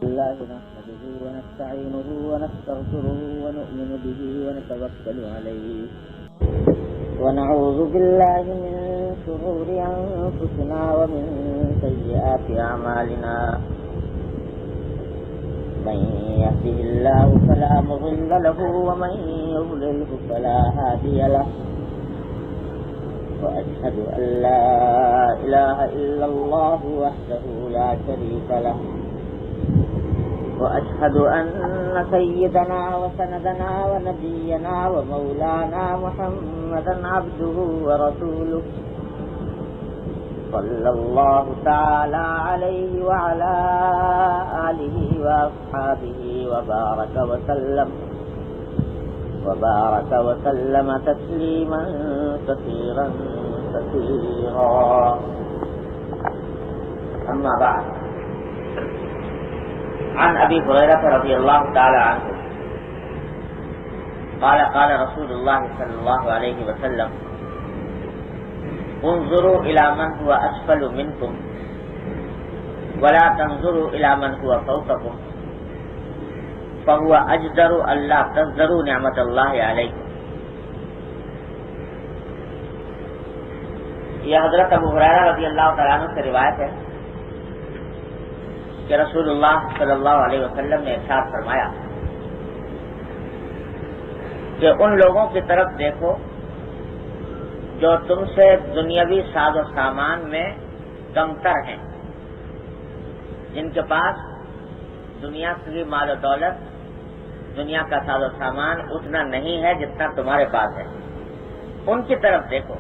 الله نحمده ونستعينه ونستغفره ونؤمن به ونتوكل عليه ونعوذ بالله من شرور أنفسنا ومن سيئات أعمالنا من يهده الله فلا مضل له ومن يضلله فلا هادي له وأشهد أن لا إله إلا الله وحده لا شريك له وأشهد أن سيدنا وسندنا ونبينا ومولانا محمدا عبده ورسوله صلى الله تعالى عليه وعلى آله وأصحابه وبارك وسلم تسليما كثيرا أما بعد. عن أبي هريرة رضي الله تعالى عنه قال رسول الله صلى الله عليه وسلم انظروا إلى من هو أسفل منكم ولا تنظروا إلى من هو فوقكم فهو أجدر ألا تزدروا نعمة الله عليكم. یہ حضرت ابو ہریرہ رضی اللہ تعالیٰ عنہ سے روایت ہے کہ رسول اللہ صلی اللہ علیہ وسلم نے ارشاد فرمایا کہ ان لوگوں کی طرف دیکھو جو تم سے دنیاوی ساز و سامان میں کمتر ہیں، جن کے پاس دنیا کی مال و دولت، دنیا کا ساز و سامان اتنا نہیں ہے جتنا تمہارے پاس ہے، ان کی طرف دیکھو،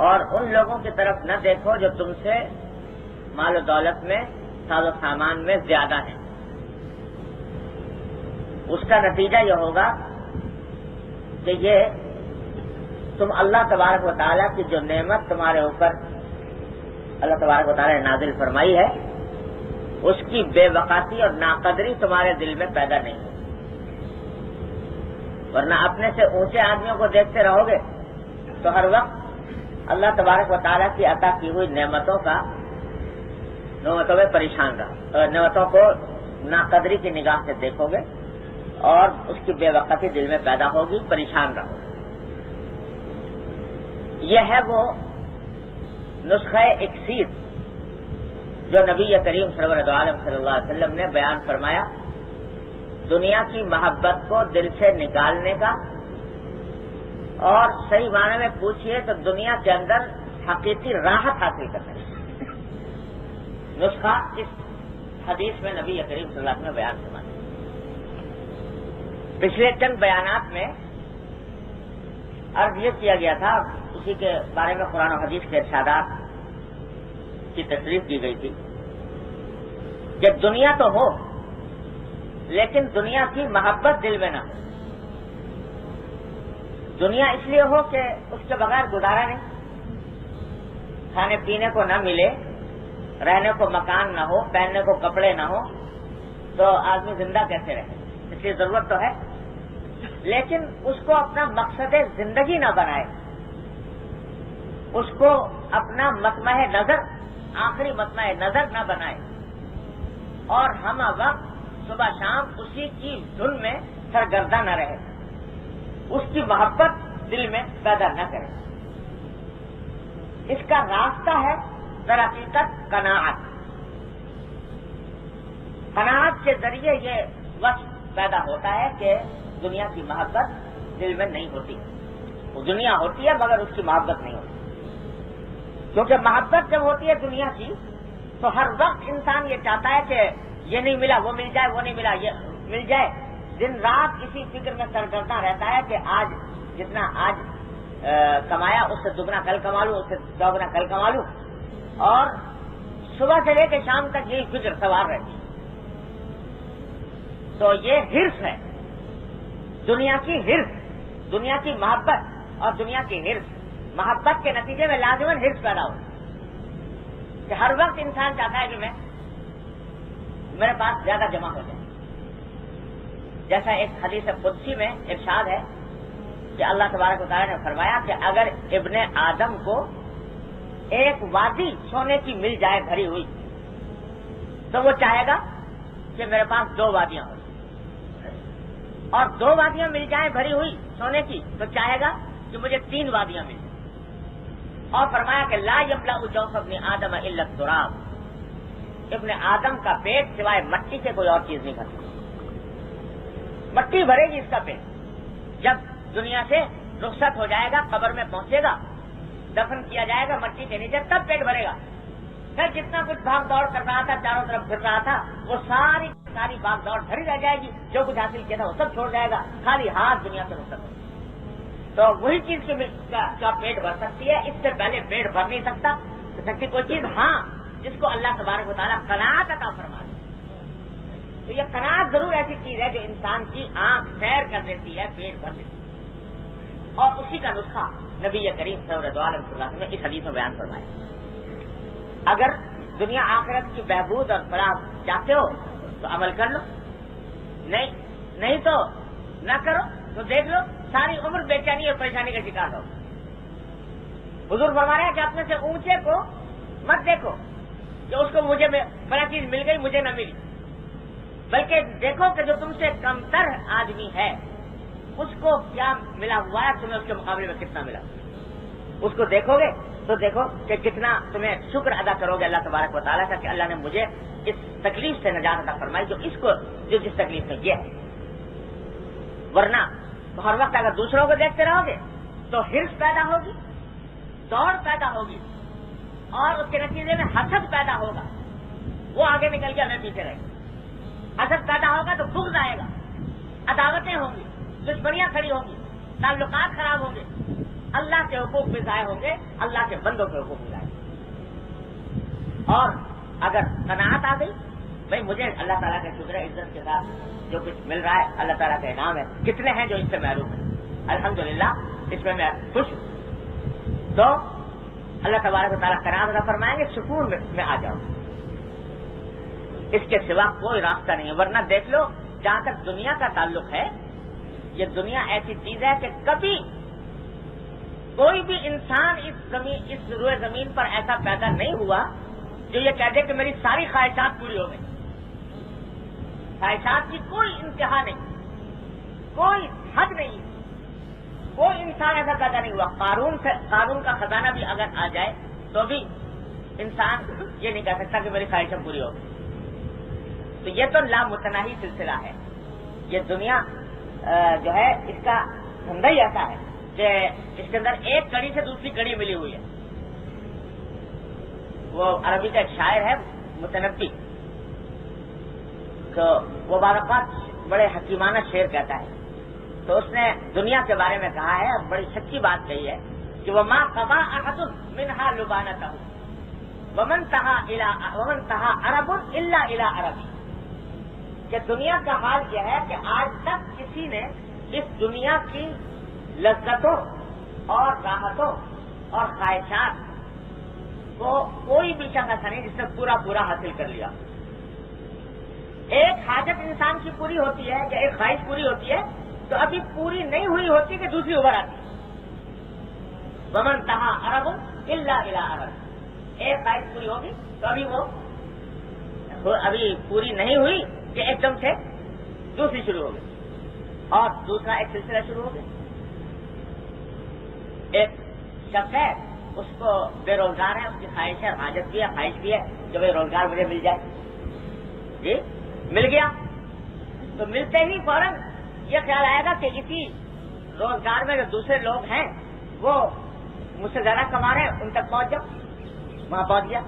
اور ان لوگوں کی طرف نہ دیکھو جو تم سے مال و دولت میں، ساز و سامان میں زیادہ ہیں. اس کا نتیجہ یہ ہوگا کہ یہ تم اللہ تبارک و تعالیٰ کی جو نعمت تمہارے اوپر اللہ تبارک و تعالیٰ نے نازل فرمائی ہے، اس کی بے وقاتی اور ناقدری تمہارے دل میں پیدا نہیں ہے. ورنہ اپنے سے اونچے آدمیوں کو دیکھتے رہو گے تو ہر وقت اللہ تبارک و تعالیٰ کی عطا کی ہوئی نعمتوں میں پریشان رہو، نعمتوں کو ناقدری کی نگاہ سے دیکھو گے اور اس کی بے وقتی دل میں پیدا ہوگی، پریشان رہو. یہ ہے وہ نسخہ اکسیر جو نبی کریم سرور دو عالم صلی اللہ علیہ وسلم نے بیان فرمایا، دنیا کی محبت کو دل سے نکالنے کا، اور صحیح معنی میں پوچھئے تو دنیا کے اندر حقیقی راحت حاصل کرنے کا نسخہ اس حدیث میں نبی کریم صلی اللہ علیہ وسلم نے بیان فرمایا. پچھلے چند بیانات میں عرض یہ کیا گیا تھا، اسی کے بارے میں قرآن و حدیث کے ارشادات کی تصریف کی گئی تھی کہ دنیا تو ہو لیکن دنیا کی محبت دل میں نہ ہو. دنیا اس لیے ہو کہ اس کے بغیر گزارا نہیں، کھانے پینے کو نہ ملے، رہنے کو مکان نہ ہو، پہننے کو کپڑے نہ ہو تو آدمی زندہ کیسے رہے؟ اس لیے ضرورت تو ہے، لیکن اس کو اپنا مقصد زندگی نہ بنائے، اس کو اپنا مطمع نظر، آخری مطمع نظر نہ بنائے، اور ہم وقت صبح شام اسی کی دھن میں سرگردہ نہ رہے، اس کی محبت دل میں پیدا نہ کرے. اس کا راستہ ہے در حقیقت قناعت. قناعت کے ذریعے یہ وصف پیدا ہوتا ہے کہ دنیا کی محبت دل میں نہیں ہوتی. وہ دنیا ہوتی ہے مگر اس کی محبت نہیں ہوتی، کیونکہ محبت جب ہوتی ہے دنیا کی تو ہر وقت انسان یہ چاہتا ہے کہ یہ نہیں ملا وہ مل جائے، وہ نہیں ملا یہ مل جائے. دن رات اسی فکر میں سرگردہ رہتا ہے کہ آج جتنا آج کمایا اس سے دگنا کل کما لوں، اس سے چوگنا کل کما لوں، اور صبح سے لے کے شام تک یہی فکر سوار رہتی. تو یہ ہرس ہے، دنیا کی ہرس، دنیا کی محبت اور دنیا کی ہرس. محبت کے نتیجے میں لازماً ہرس پیدا ہو کہ ہر وقت انسان چاہتا ہے کہ میرے پاس زیادہ جمع ہو جائے. جیسا ایک حدیث قدسی میں ارشاد ہے کہ اللہ تبارک و تعالیٰ نے فرمایا کہ اگر ابن آدم کو ایک وادی سونے کی مل جائے بھری ہوئی تو وہ چاہے گا کہ میرے پاس 2 وادیاں ہوں، اور 2 وادیاں مل جائیں بھری ہوئی سونے کی، تو چاہے گا کہ مجھے 3 وادیاں مل جائیں۔ اور فرمایا کہ لا یملأ جوف ابن آدم الا التراب، ابن آدم کا پیٹ سوائے مٹی سے کوئی اور چیز نہیں بھرتی، مٹی بھرے گی اس کا پیٹ۔ جب دنیا سے رخصت ہو جائے گا، قبر میں پہنچے گا، دفن کیا جائے گا مٹی کے نیچے، تب پیٹ بھرے گا۔ پھر جتنا کچھ بھاگ دوڑ کر رہا تھا، چاروں طرف پھر رہا تھا، وہ ساری بھاگ دوڑ دھری رہ جائے گی، جو کچھ حاصل کیا تھا وہ سب چھوڑ جائے گا، خالی ہاتھ دنیا سے رخصت ہو۔ تو وہی چیز کا پیٹ بھر سکتی ہے، اس سے پہلے پیٹ بھر نہیں سکتی کوئی چیز، ہاں جس کو اللہ تبارک و تعالیٰ قناعت عطا فرما دے۔ تو یہ قناعت ضرور ایسی چیز ہے جو انسان کی آنکھ سیر کر دیتی ہے، پیٹ بھر دیتی ہے، اور اسی کا نسخہ نبی کریم صلی اللہ علیہ وسلم نے اس حدیث میں بیان فرمایا۔ اگر دنیا آخرت کی بہبود اور فلاح چاہتے ہو تو عمل کر لو، نہیں تو نہ کرو، تو دیکھ لو ساری عمر بے چینی اور پریشانی کا شکار ہو۔ حضور فرما رہے ہیں کہ اپنے سے اونچے کو مت دیکھو کہ اس کو مجھے بڑا چیز مل گئی مجھے نہ ملی، بلکہ دیکھو کہ جو تم سے کمتر آدمی ہے اس کو کیا ملا ہوا ہے، تمہیں اس کے مقابلے میں کتنا ملا۔ اس کو دیکھو گے تو دیکھو کہ کتنا تمہیں شکر ادا کرو گے اللہ تبارک و تعالیٰ کا کہ اللہ نے مجھے اس تکلیف سے نجات عطا فرمائی جو جس تکلیف میں یہ ہے۔ ورنہ ہر وقت اگر دوسروں کو دیکھتے رہو گے تو ہرس پیدا ہوگی، دوڑ پیدا ہوگی، اور اس کے نتیجے میں حسد پیدا ہوگا، وہ آگے نکل گیا میں پیچھے رہ گیا، حسد پیدا ہوگا تو بغض آئے گا، عداوتیں ہوں گی، دشمنیاں کھڑی ہوں گی، تعلقات خراب ہوں گے، اللہ کے حقوق بھی ضائع ہوں گے، اللہ کے بندوں کے حقوق بھی ضائع ہوں گے۔ اور اگر قناعت آ گئی، بھائی مجھے اللہ تعالیٰ کا شکر ہے، عزت کے ساتھ جو کچھ مل رہا ہے اللہ تعالیٰ کا انعام ہے، کتنے ہیں جو اس سے محروم ہیں، الحمدللہ اس میں خوش ہوں، تو اللہ تبارک و تعالیٰ قناعت عطا فرمائیں گے، سکون میں آ جاؤ، اس کے سوا کوئی راستہ نہیں ہے۔ ورنہ دیکھ لو جہاں تک دنیا کا تعلق ہے، یہ دنیا ایسی چیز ہے کہ کبھی کوئی بھی انسان اس روئے زمین پر ایسا پیدا نہیں ہوا جو یہ کہہ دے کہ میری ساری خواہشات پوری ہو گئی۔ خواہشات کی کوئی انتہا نہیں، کوئی حد نہیں، کوئی انسان ایسا پیدا نہیں ہوا۔ قارون کا خزانہ بھی اگر آ جائے تو بھی انسان یہ نہیں کہہ سکتا کہ میری خواہشیں پوری ہو گئی۔ تو یہ تو لامتناہی سلسلہ ہے، یہ دنیا جو ہے اس کا دھندا ہی ایسا ہے کہ اس کے اندر ایک کڑی سے دوسری کڑی ملی ہوئی ہے۔ وہ عربی کا ایک شاعر ہے متنبی، تو وہ بعض اوقات بڑے حکیمانہ شعر کہتا ہے، تو اس نے دنیا کے بارے میں کہا ہے، بڑی سچی بات کہی ہے کہ وَمَا قَضَىٰ أَحَدٌ مِنْهَا لُبَانَتَهُ وَمَنْ تَهَا عَرَبٌ إِلَّا إِلَىٰ عَرَبٍ، کہ دنیا کا حال یہ ہے کہ آج تک کسی نے اس دنیا کی لذتوں اور راحتوں اور خواہشات کو کوئی بھی شخص ایسا نہیں جس نے پورا حاصل کر لیا۔ ایک حاجت انسان کی پوری ہوتی ہے کہ ایک خواہش پوری ہوتی ہے تو ابھی پوری نہیں ہوئی ہوتی کہ دوسری ابھر آتی ہے۔ ومن تہا عرب الا الى عرب، ایک خواہش پوری ہوگی تو ابھی وہ ابھی پوری نہیں ہوئی کہ ایک دم سے دوسری شروع ہو گئی اور دوسرا ایک سلسلہ شروع ہو گیا۔ ایک شخص ہے، اس کو بے روزگار ہے، اس کی خواہش ہے، حاجت بھی ہے، خواہش بھی ہے کہ بھائی روزگار مجھے مل جائے، جی مل گیا، تو ملتے ہی فوراً یہ خیال آئے گا کہ اسی روزگار میں جو دوسرے لوگ ہیں وہ مجھ سے زیادہ کما رہے ہیں، ان تک پہنچ جاؤ، وہاں پہنچ گیا۔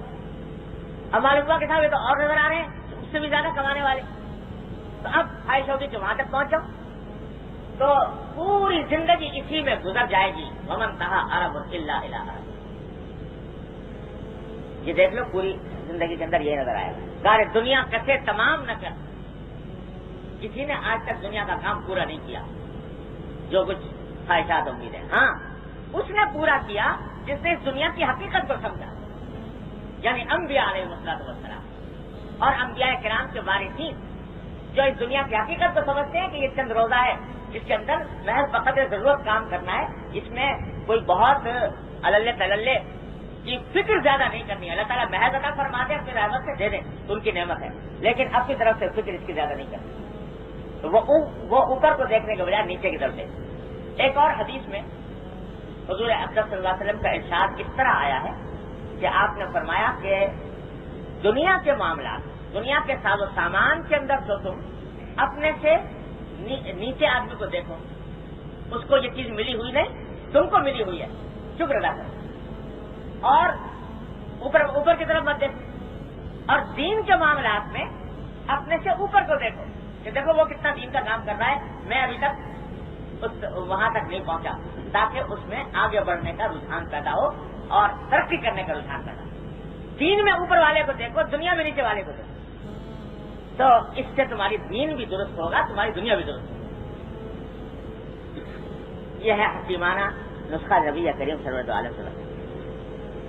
اب معلوم ہوا کہ صاحب یہ تو اور نظر آ رہے ہیں اس سے بھی زیادہ کمانے والے، تو اب خواہش ہوگی کہ وہاں تک پہنچ جاؤ، تو پوری زندگی اسی میں گزر جائے گی۔ ومن تہا عرب الا الى عرب، یہ دیکھ لو پوری زندگی کے اندر یہ نظر آئے گا۔ سارے دنیا کسے تمام نہ کر، کسی نے آج تک دنیا کا کام پورا نہیں کیا، جو کچھ خواہشات امیدیں، ہاں اس نے پورا کیا جس نے اس دنیا کی حقیقت کو سمجھا، یعنی انبیاء علیہ السلام اور انبیاء کرام کے وارثین جو اس دنیا کی حقیقت کو سمجھتے ہیں کہ یہ چند روزہ ہے، اس کے اندر محض بقدر ضرورت کام کرنا ہے، اس میں کوئی بہت عللے تللے کی فکر زیادہ نہیں کرنی ہے. اللہ تعالیٰ محض عطا فرما دے اپنی رحمت سے دے دیں تو ان کی نعمت ہے, لیکن اپنی طرف سے فکر اس کی زیادہ نہیں کرنی. تو وہ اوپر کو دیکھنے کے بجائے نیچے کی طرف دیکھیں. ایک اور حدیث میں حضور اقدس صلی اللہ علیہ وسلم کا ارشاد اس طرح آیا ہے کہ آپ نے فرمایا کہ دنیا کے معاملات, دنیا کے ساز و سامان کے اندر تو تم اپنے سے نیچے آدمی کو دیکھو, اس کو یہ چیز ملی ہوئی نہیں, تم کو ملی ہوئی ہے, شکر ادا کرو, اور اوپر کی طرف مت دیکھو. اور دین کے معاملات میں اپنے سے اوپر کو دیکھو کہ دیکھو وہ کتنا دین کا کام کر رہا ہے, میں ابھی تک وہاں تک نہیں پہنچا, تاکہ اس میں آگے بڑھنے کا رجحان پیدا ہو اور ترقی کرنے کا رجحان پیدا ہو. دین میں اوپر والے کو دیکھو, دنیا میں نیچے والے کو دیکھو, تو اس سے تمہاری دین بھی درست ہوگا, تمہاری دنیا بھی درست ہوگی. یہ ہے حکیمانہ نسخہ نبی کریم صلی اللہ علیہ وسلم.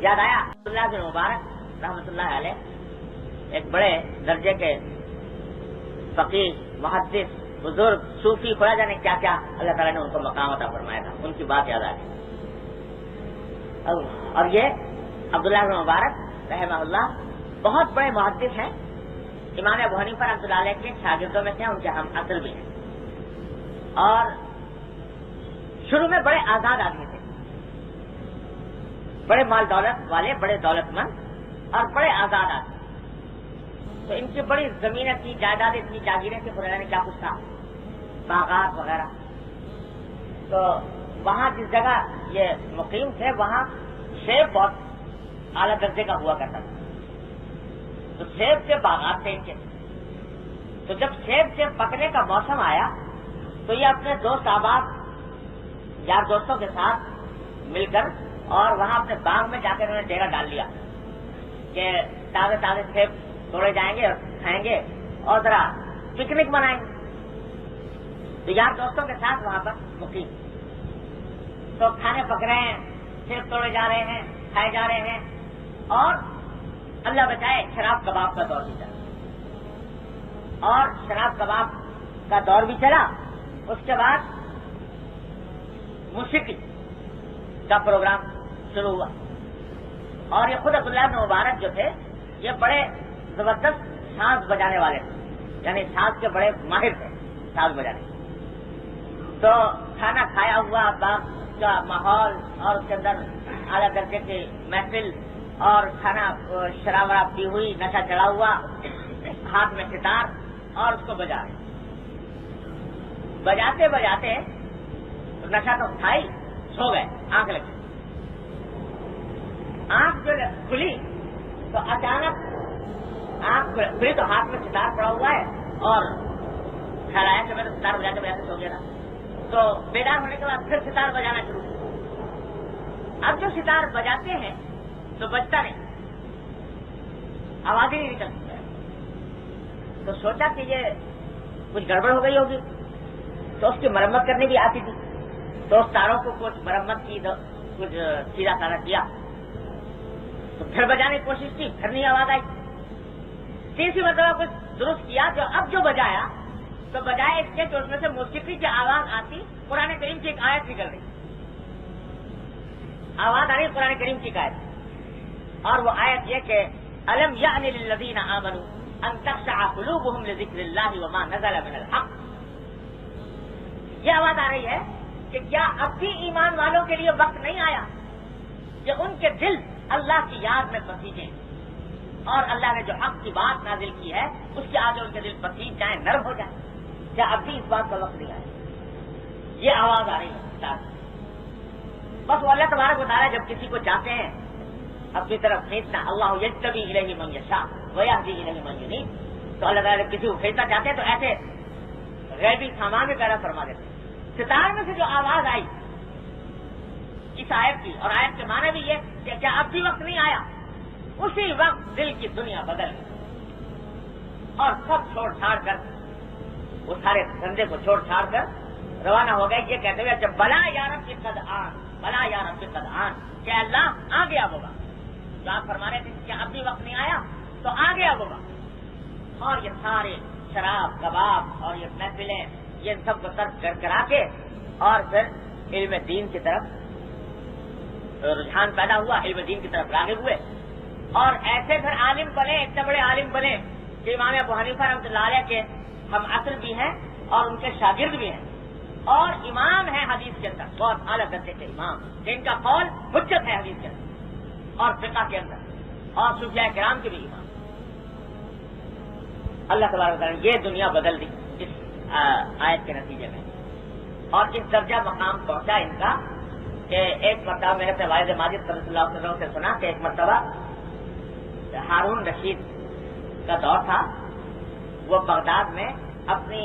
یاد آیا عبداللہ بن مبارک رحمۃ اللہ علیہ, ایک بڑے درجے کے فقیہ, محدث, بزرگ, صوفی, خدا جانے کیا کیا اللہ تعالیٰ نے ان کو مقام عطا فرمایا تھا. ان کی بات یاد آ گئی. اور یہ عبداللہ بن مبارک رحمہ اللہ بہت بڑے محدث ہیں. امام ابو حنیفہ رحمۃ اللہ علیہ کے شاگردوں میں سے ان کے ہم عصر بھی ہیں, اور شروع میں بڑے آزاد آدمی تھے, بڑے مال دولت والے, بڑے دولت مند اور بڑے آزاد آدمی. تو ان کی بڑی زمینیں تھی, جائیدادیں تھی, جاگیریں تھیں, خدا نے کیا کچھ تھا, باغات وغیرہ. تو وہاں جس جگہ یہ مقیم تھے وہاں سیب بہت اعلیٰ درجے کا ہوا کرتا تھا. تو سیب کے باغات تھے ان کے. تو جب سیب کے پکنے کا موسم آیا تو یہ اپنے دوست احباب, یار دوستوں کے ساتھ مل کر اور وہاں اپنے باغ میں جا کر انہوں نے ڈیرا ڈال لیا کہ تازے تازے سیب توڑے جائیں گے اور کھائیں گے اور ذرا پکنک منائیں گے. تو یار دوستوں کے ساتھ وہاں پر مقیم. تو کھانے پک رہے ہیں, سیب توڑے جا رہے ہیں, کھائے جا رہے ہیں, اور اللہ بچائے شراب کباب کا دور بھی چلا. اور شراب کباب کا دور بھی چلا. اس کے بعد موسیقی کا پروگرام شروع ہوا. اور یہ خود عبداللہ بن مبارک جو تھے یہ بڑے زبردست ساز بجانے والے تھے, یعنی ساز کے بڑے ماہر تھے ساز بجانے. تو کھانا کھایا ہوا, باغ کا ماحول اور اس کے اندر اعلیٰ درجے کی محفل, اور کھانا شراب وراب پی ہوئی, نشہ چڑھا ہوا, ہاتھ میں ستار, اور اس کو بجا رہے. بجاتے بجاتے نشہ تو تھا ہی, سو گئے, آنکھ لگی. آنکھ جو کھلی تو اچانک آنکھ کھلی تو ہاتھ میں ستار پڑا ہوا ہے, اور خیال آیا کہ میں تو ستار بجاتے بجاتے سو گیا تھا. تو بیدار ہونے کے بعد پھر ستار بجانا شروع کیا. اب جو ستار بجاتے ہیں تو بجتا نہیں, آواز ہی نہیں نکلتی. تو سوچا کہ یہ کچھ گڑبڑ ہو گئی ہوگی, تو اس کی مرمت کرنی بھی آتی تھی. تو اس تاروں کو کچھ مرمت کی, کچھ سیدھا سارا کیا, تو پھر بجانے کی کوشش کی, پھر نہیں آواز آئی. تیسری مرتبہ کچھ درست کیا, جو بجایا تو بجائے اس کے کہ اس میں سے موسیقی کی آواز آتی, قرآن کریم کی ایک آیت نکل رہی, آواز آ رہی قرآن کریم کی آیت. اور وہ آیت یہ کہ الم یعن للذین آمنوا ان تخشع قلوبهم لذکر اللہ وما نزل من الحق. یہ آواز آ رہی ہے کہ کیا اب بھی ایمان والوں کے لیے وقت نہیں آیا کہ ان کے دل اللہ کی یاد میں پسیجیں, اور اللہ نے جو حق کی بات نازل کی ہے اس کے آگے ان کے دل پسیج جائیں, نرم ہو جائیں. کیا اب بھی اس بات کا وقت نہیں آیا؟ یہ آواز آ رہی ہے. بس وہ اللہ تبارک و تعالیٰ جب کسی کو چاہتے ہیں اپنی طرف کھینچنا, اللہ یجتبی الیہ من یشاء ویہدی الیہ من ینیب, تو اللہ تعالیٰ جب کسی کو کھینچنا چاہتے ہیں تو ایسے غیبی سامان بھی پیدا فرما دیتے ہیں. ستار میں سے جو آواز آئی اس آیت کی, اور آیت کے معنی بھی یہ کہ کیا اب بھی وقت نہیں آیا, اسی وقت دل کی دنیا بدل گئی اور سب چھوڑ چھاڑ کر, وہ سارے دھندے کو چھوڑ چھاڑ کر روانہ ہو گئے یہ کہتے ہوئے جب بلا یا رب قد آن, بلا یا رب قد آن, کہ اللہ آ گیا ہوگا. تو آپ فرما رہے تھے کہ اب بھی وقت نہیں آیا تو آ گیا ہوگا. اور یہ سارے شراب کباب اور یہ محفلیں, یہ سب کو ترک کرا کے اور پھر علم دین کی طرف رجحان پیدا ہوا، علم دین کی طرف راغب ہوئے، اور ایسے پھر عالم بنے، اتنے بڑے عالم بنے کہ امام ابو حنیفہ رحمۃ اللہ علیہ کے ہم عصر بھی ہیں اور ان کے شاگرد بھی ہیں، اور امام ہیں حدیث کے اندر، بہت اعلیٰ درجے کے امام، جن کا قول حجت ہے حدیث کے اندر اور فقہ کے اندر، اور صوفیاء کرام کے بھی امام۔ اللہ تبارک و تعالیٰ نے یہ دنیا بدل دی اس آیت کے نتیجے میں، اور اس درجہ مقام پہنچا ان کا کہ ایک مرتبہ میں نے والد ماجد صلی اللہ علیہ وسلم سے سنا کہ ایک مرتبہ ہارون رشید کا دور تھا، وہ بغداد میں اپنی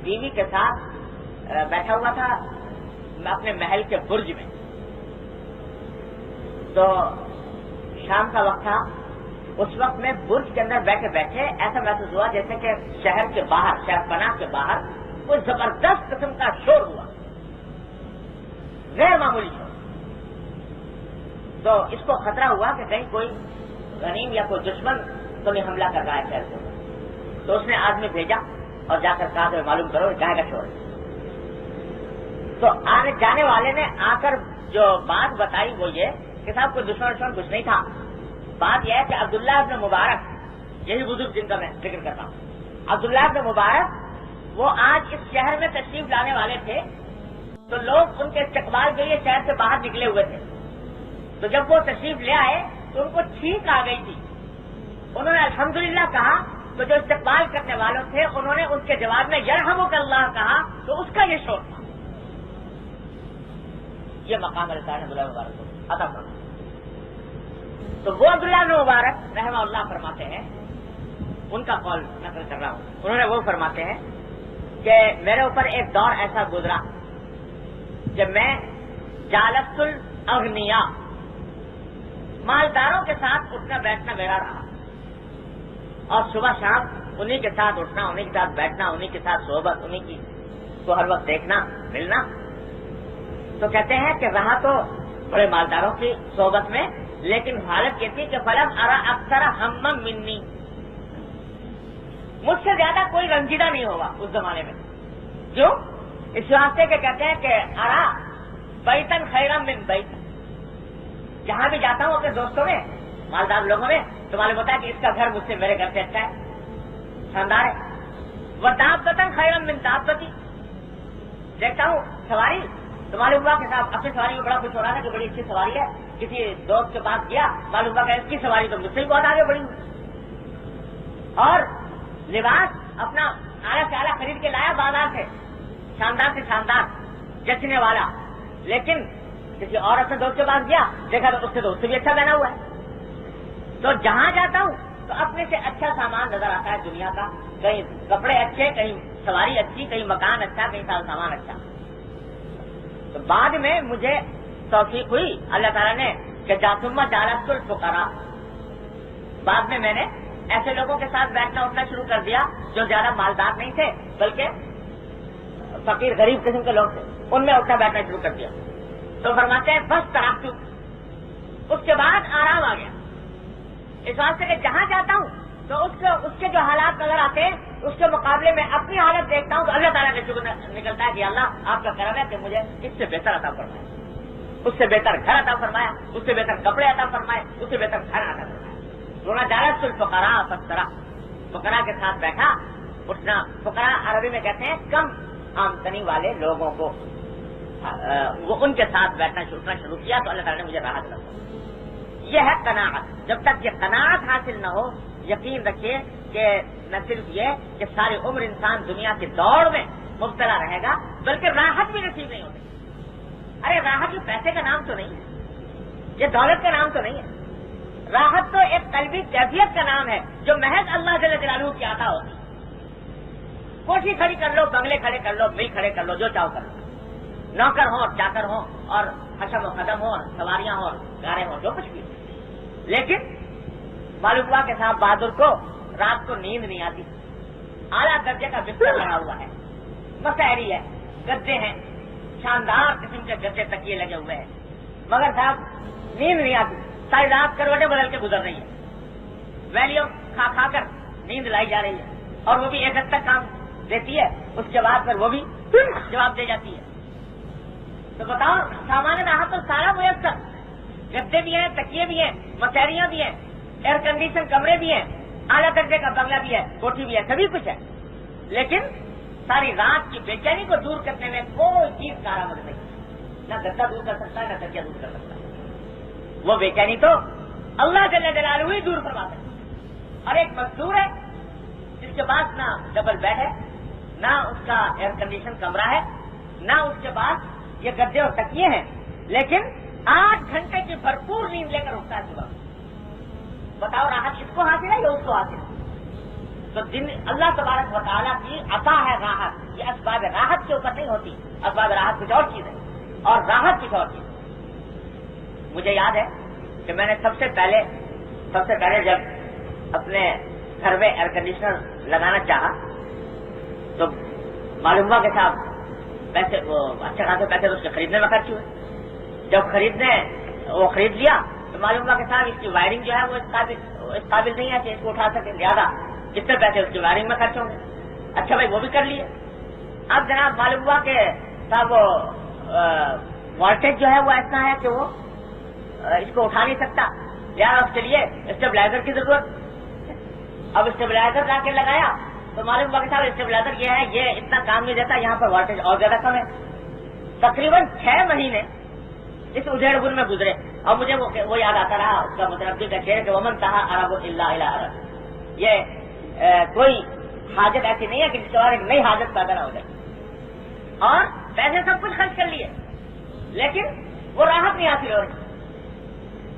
بیوی کے ساتھ بیٹھا ہوا تھا اپنے محل کے برج میں، تو شام کا وقت تھا، اس وقت میں برج کے اندر بیٹھے بیٹھے ایسا محسوس ہوا جیسے کہ شہر کے باہر، شہر پناہ کے باہر کوئی زبردست قسم کا شور ہوا، غیر معمولی شور۔ تو اس کو خطرہ ہوا کہ کہیں کوئی غنیم یا کوئی دشمن تو نہیں حملہ کر رہا ہے شہر کو، تو اس نے آدمی بھیجا اور جا کر کہا کہ معلوم کرو کہاں کا شور ہے۔ تو آنے جانے والے نے آ کر جو بات بتائی وہ یہ کہ صاحب کوئی دشمن کچھ نہیں تھا، بات یہ ہے کہ عبداللہ ابن مبارک، یہی بزرگ جن کا میں ذکر کرتا ہوں، عبداللہ ابن مبارک وہ آج اس شہر میں تشریف لانے والے تھے، تو لوگ ان کے استقبال کے لیے شہر سے باہر نکلے ہوئے تھے، تو جب وہ تشریف لے آئے تو ان کو چھینک آ گئی تھی، انہوں نے الحمدللہ کہا، تو جو استقبال کرنے والوں تھے انہوں نے ان کے جواب میں یرحمک اللہ کہا، تو اس کا یہ شور تھا۔ یہ مقام اللہ تعالیٰ نے عبداللہ مبارک کو عطا فرمایا۔ تو وہ عبداللہ بن مبارک رحمہ اللہ فرماتے ہیں، ان کا قول نقل کر رہا ہوں، انہوں نے وہ فرماتے ہیں کہ میرے اوپر ایک دور ایسا گزرا جب میں جالست الاغنیاء، مالداروں کے ساتھ اٹھنا بیٹھنا میرا رہا، اور صبح شام انہی کے ساتھ اٹھنا، انہی کے ساتھ بیٹھنا، انہی کے ساتھ صحبت، انہی کی کو ہر وقت دیکھنا ملنا۔ تو کہتے ہیں کہ رہا تو بڑے مالداروں کی صحبت میں، لیکن حالت یہ تھی کہ فلم ارا اکثر ہم منی، مجھ سے زیادہ کوئی رنجیدہ نہیں ہوگا اس زمانے میں، کیوں؟ اس واسطے کہ کہتے ہیں کہ ارا بیتن خیرم من بیت، جہاں بھی جاتا ہوں اپنے دوستوں میں، مالدار لوگوں میں، تو معلوم ہوتا ہے کہ اس کا گھر مجھ سے، میرے گھر سے اچھا ہے، شاندار ہے۔ وہ دابتن خیرم من دابتی، دیکھتا ہوں سواری، تو معلوم ہوا کہ صاحب اپنی سواری میں بڑا خوش ہو رہا تھا کہ بڑی اچھی سواری ہے، کسی دوست کے پاس گیا، معلوم ہوا کہ اس کی سواری تو مجھ سے ہی بہت آگے بڑھی ہوئی، اور لباس اپنا اعلیٰ سے اعلیٰ خرید کے لایا بازار سے، شاندار سے شاندار جچنے والا، لیکن کسی اور اپنے دوست کے پاس گیا، دیکھا تو اس سے بھی اچھا پہنا ہوا ہے۔ تو جہاں جاتا ہوں تو اپنے سے اچھا سامان نظر آتا ہے دنیا کا، کہیں کپڑے اچھے، کہیں سواری اچھی، کہیں مکان اچھا، کہیں سامان اچھا۔ تو بعد میں مجھے توفیق ہوئی اللہ تعالیٰ نے کہ جاسمہ جالست الفقراء، بعد میں نے ایسے لوگوں کے ساتھ بیٹھنا اٹھنا شروع کر دیا جو زیادہ مالدار نہیں تھے بلکہ فقیر غریب قسم کے لوگ تھے، ان میں اٹھنا بیٹھنا شروع کر دیا۔ تو فرماتے ہیں بس تراکتو، اس کے بعد آرام آ گیا، اس واسطے کہ جہاں جاتا ہوں تو اس کے جو حالات نظر آتے ہیں اس کے مقابلے میں اپنی حالت دیکھتا ہوں تو اللہ تعالیٰ کا شکر نکلتا ہے کہ اللہ آپ کا کرم ہے کہ مجھے اس سے بہتر عطا فرمایا، اس سے بہتر گھر عطا فرمایا، اس سے بہتر کپڑے عطا فرمائے، اس سے بہتر گھر عطا فرمایا۔ رونا جالست الفقراء فقراء، فقراء کے ساتھ بیٹھا اٹھنا، فقراء عربی میں کہتے ہیں کم آمدنی والے لوگوں کو، وہ ان کے ساتھ بیٹھنا شروع کیا تو اللہ تعالیٰ نے مجھے راحت دیا۔ یہ ہے قناعت۔ جب تک یہ قناعت حاصل نہ ہو، یقین رکھیے کہ نہ صرف یہ کہ ساری عمر انسان دنیا کی دوڑ میں مبتلا رہے گا بلکہ راحت بھی نصیب نہیں ہوتی۔ ارے راحت یہ پیسے کا نام تو نہیں ہے، یہ دولت کا نام تو نہیں ہے، راحت تو ایک قلبی کیفیت کا نام ہے جو محض اللہ جل جلالہ کی عطا ہوتی۔ کوٹھی کھڑی کر لو، بنگلے کھڑے کر لو، مل کھڑے کر لو، جو چاہو کر لو، نوکر ہو اور چاکر ہو اور حشم و قدم ہو اور سواریاں ہو اور گارے ہو، جو کچھ بھی، لیکن معلوم ہوا کہ صاحب بہادر کو رات کو نیند نہیں آتی، اعلیٰ درجے کا بستر لگا ہوا ہے، مسحری ہے، گدے ہیں، شاندار قسم کے گدے تکیے لگے ہوئے ہیں، مگر صاحب نیند نہیں آتی، ساری رات کروٹیں بدل کے گزر رہی ہے، ویلیوم کھا کھا کر نیند لائی جا رہی ہے، اور وہ بھی ایک حد تک کام دیتی ہے، اس کے بعد پھر وہ بھی جواب دے جاتی ہے۔ تو بتاؤ سامان راحت تو سارا میسر، گدے بھی ہیں, تکیے بھی ہیں, مسہریاں بھی ہیں, ایئر کنڈیشن کمرے بھی ہیں, اعلیٰ درجے کا بنگلہ بھی ہے, کوٹھی بھی ہے, سبھی کچھ ہے. لیکن ساری رات کی بے چینی کو دور کرنے میں کوئی چیز کارآمد نہیں. نہ گدا دور کر سکتا ہے, نہ تکیہ دور کر سکتا ہے. وہ بے چینی تو اللہ جل جلالہ ہی دور فرما سکتا ہے. اور ایک مزدور ہے جس کے پاس نہ ڈبل بیڈ ہے, نہ اس کا ایئر کنڈیشن کمرہ ہے, نہ اس کے پاس یہ گدے اور تکیے ہیں, لیکن 8 گھنٹے کی بھرپور نیند لے کر اٹھتا ہے صبح. بتاؤ راحت اس کو حاصل ہے یا اس کو حاصل ہے؟ تو دن اللہ تبارک و تعالیٰ کی عطا ہے راحت. یہ اسباب راحت کے اوپر نہیں ہوتی, اسباب راحت کچھ اور چیز ہے اور راحت کچھ اور چیز. مجھے یاد ہے کہ میں نے سب سے پہلے جب اپنے گھر میں ایئر کنڈیشنر لگانا چاہا تو معلوم ہوا کہ صاحب پیسے اچھے خاصے پیسے تو اس کے خریدنے میں خرچ ہوئے. جب وہ خرید لیا تو معلوم ہوا کہ صاحب اس کی وائرنگ جو ہے وہ اس قابل نہیں ہے کہ اس کو اٹھا سکے, زیادہ کتنے پیسے اس کی وائرنگ میں خرچ ہوں گے. اچھا بھائی وہ بھی کر لیے. اب جناب معلوم ہوا کہ صاحب وہ وولٹیج جو ہے وہ ایسا ہے کہ وہ اس کو اٹھا نہیں سکتا, لہٰذا اس کے لیے اسٹیبلائزر کی ضرورت. اب اسٹیبلائزر لا کے لگایا تو معلوم ہوا کہ صاحب اسٹیبلائزر یہ ہے, یہ اتنا کام نہیں دیتا, یہاں پر وولٹیج اور زیادہ کم ہے. تقریباً 6 مہینے اس ادھیڑ بن میں گزرے اور مجھے وہ یاد آتا رہا اس کا متربی کا شعر کہ ومن تہا عرب الا الی عرب. یہ کوئی حاجت ایسی نہیں ہے کہ جس کے بعد ایک نئی حاجت پیدا نہ ہو جائے. اور پیسے سب کچھ خرچ کر لیے لیکن وہ راحت نہیں حاصل ہو رہی.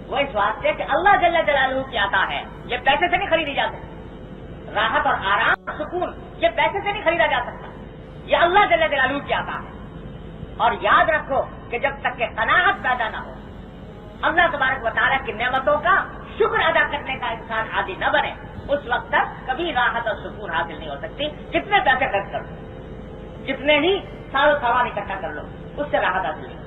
وہ اس واسطے کہ اللہ جل جلالہ کی عطا ہے, یہ پیسے سے نہیں خریدی جا سکتی. راحت اور آرام سکون یہ پیسے سے نہیں خریدا جا سکتا, یہ اللہ جل جلالہ کی عطا ہے. اور یاد رکھو کہ جب تک کہ قناعت پیدا نہ ہو, اللہ تبارک و تعالیٰ کی نعمتوں کا شکر ادا کرنے کا انسان عادی نہ بنے, اس وقت تک کبھی راحت اور سکون حاصل نہیں ہو سکتی. کتنے پیسے خرچ کر لو, کتنے ہی سارا سامان اکٹھا کر لو, اس سے راحت حاصل نہیں.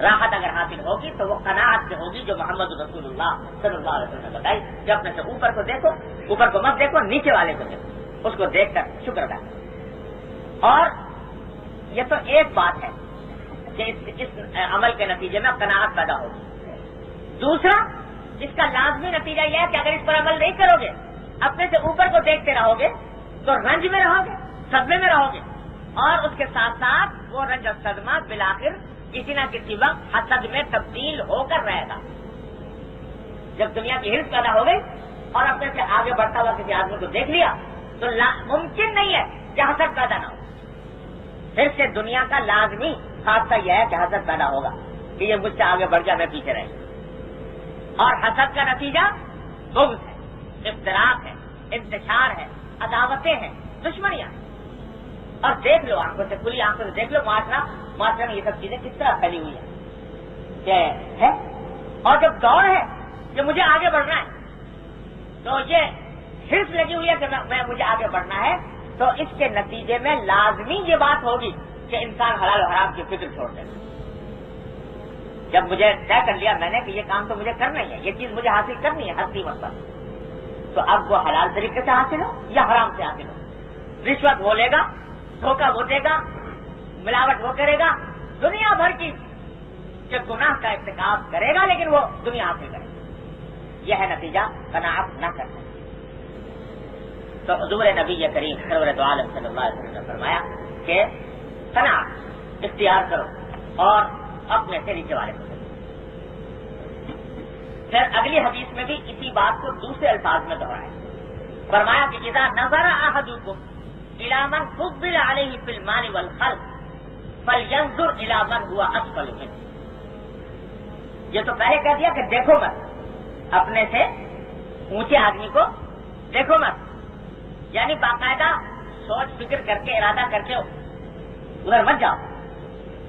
راحت اگر حاصل ہوگی تو وہ قناعت سے ہوگی جو محمد رسول اللہ صلی اللہ علیہ وسلم نے بتائی کہ اپنے سے اوپر کو دیکھو, اوپر کو مت دیکھو, نیچے والے کو دیکھو, اس کو دیکھ کر شکر ادا کرو. اور یہ تو ایک بات ہے کہ اس عمل کے نتیجے میں قناعت پیدا ہوگی. دوسرا اس کا لازمی نتیجہ یہ ہے کہ اگر اس پر عمل نہیں کرو گے, اپنے سے اوپر کو دیکھتے رہو گے تو رنج میں رہو گے, صدمے میں رہو گے, اور اس کے ساتھ ساتھ وہ رنج اور صدمہ بالآخر کسی نہ کسی وقت حسد میں تبدیل ہو کر رہے گا. جب دنیا کی ہرس پیدا ہو گئی اور اپنے سے آگے بڑھتا ہوا کسی آدمی کو دیکھ لیا تو ممکن نہیں ہے کہ حسد پیدا نہ ہو. پھر سے دنیا کا لازمی حادثہ یہ ہے کہ حسد پیدا ہوگا کہ یہ مجھ سے آگے بڑھ جائے, میں پیچھے رہ جاؤں. اور حسد کا نتیجہ بغض ہے, افتراق ہے, انتشار ہے, عداوتیں ہیں, دشمنیاں. اور دیکھ لو آنکھوں سے, کھلی آنکھوں سے دیکھ لو معاشرے میں یہ سب چیزیں کس طرح پھیلی ہوئی ہیں کہ ہے. اور جب دور ہے کہ مجھے آگے بڑھنا ہے تو یہ حرص لگی ہوئی ہے کہ مجھے آگے بڑھنا ہے, تو اس کے نتیجے میں لازمی یہ بات ہوگی کہ انسان حلال و حرام کی فکر چھوڑ دے. جب مجھے طے کر لیا میں نے کہ یہ کام تو مجھے کرنا ہی ہے, یہ چیز مجھے حاصل کرنی ہے ہر قیمت پر, تو اب وہ حلال طریقے سے حاصل ہو یا حرام سے حاصل ہو. رشوت وہ لے گا, دھوکہ وہ دے گا, ملاوٹ وہ کرے گا, دنیا بھر کی جو گناہ کا ارتکاب کرے گا لیکن وہ دنیا حاصل کرے گا. یہ ہے نتیجہ قناعت نہ کرنا. تو حضور نبی کریم سرور دو عالم صلی اللہ علیہ وسلم نے فرمایا کہ قناعت اختیار کرو اور اپنے سے نیچے والے کو. پھر اگلی حدیث میں بھی اسی بات کو دوسرے الفاظ میں دہرایا, فرمایا کہ اذا نظر احدکم الى من فضل علیہ فی المال والخلق فلینظر الى من هو اسفل منہ. یہ تو پہلے کہہ دیا کہ دیکھو مت, اپنے سے اونچے آدمی کو دیکھو مت, یعنی باقاعدہ سوچ فکر کر کے ارادہ کر کے ادھر مت جاؤ.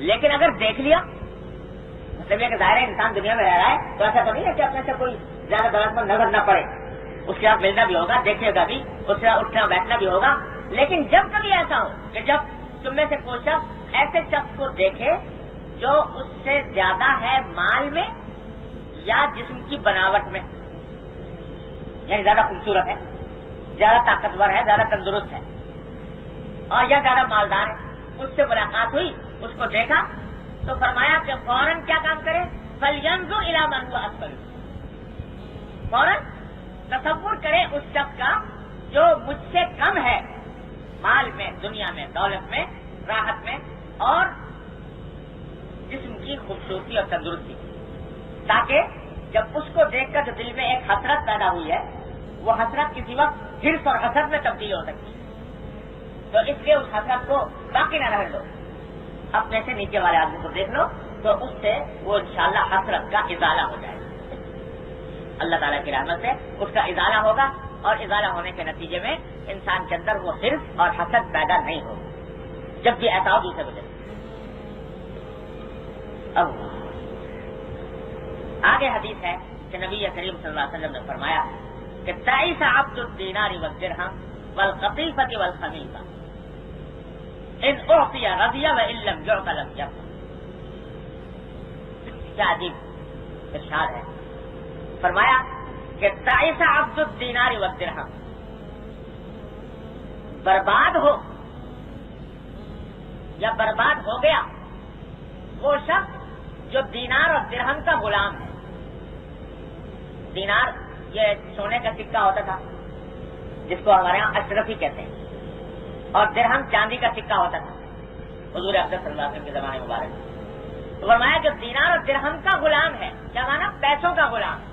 لیکن اگر دیکھ لیا مطلب یہ کہ ظاہر ہے انسان دنیا میں رہ رہا ہے تو ایسا تو نہیں ہے کہ اپنے سے کوئی زیادہ دولت مند نظر نہ پڑے, اس کے ساتھ ملنا بھی ہوگا, دیکھے گا بھی, اس سے اٹھنا بیٹھنا بھی ہوگا. لیکن جب کبھی ایسا ہو کہ جب تم میں سے کوئی شخص ایسے شخص کو دیکھے جو اس سے زیادہ ہے مال میں یا جسم کی بناوٹ میں, یعنی زیادہ خوبصورت ہے, زیادہ طاقتور ہے, زیادہ تندرست ہے اور یا زیادہ مالدار ہے, اس سے ملاقات ہوئی, اس کو دیکھا تو فرمایا کہ فوراً کیا کام کرے, فَلْيَنْظُرْ إِلَىٰ مَنْ هُوَ أَسْفَلُ، فوراً تصور کرے اس شخص کا جو مجھ سے کم ہے مال میں، دنیا میں، دولت میں، راحت میں اور جسم کی خوبصورتی اور تندرستی، تاکہ جب اس کو دیکھ کر جو دل میں ایک حسرت پیدا ہوئی ہے وہ حسرت کسی وقت حرص اور حسد میں تبدیل ہو سکتی ہے، تو اس لیے اس حسرت کو باقی نہ رہنے دو، اپنے سے نیچے والے آدمی کو دیکھ لو تو اس سے وہ انشاءاللہ حسرت کا ازالہ ہو جائے گا، اللہ تعالیٰ کی رحمت سے اس کا ازالہ ہوگا، اور ازالہ ہونے کے نتیجے میں انسان کے اندر وہ حرص اور حسد پیدا نہیں ہوگا، جب بھی ایسا ہو دوسرے بجے۔ اب آگے حدیث ہے کہ نبی کریم صلی اللہ علیہ وسلم نے فرمایا کہ تعیس عبد الدینار والدرہم والقطیفۃ والخمیصہ ان اعطی رضی وان لم یعط لم یکفر۔ کیا عجیب ارشاد ہے، فرمایا کہ تعیس عبد الدینار والدرہم، برباد ہو یا برباد ہو گیا وہ شخص جو دینار اور درہم کا غلام ہے۔ دینار یہ سونے کا سکہ ہوتا تھا جس کو ہمارے یہاں اشرفی کہتے ہیں، اور درہم چاندی کا سکہ ہوتا تھا حضور اقدس صلی اللہ علیہ وسلم کے زمانے مبارک۔ تو فرمایا کہ دینار اور درہم کا غلام ہے، کیا مانا؟ پیسوں کا غلام ہے۔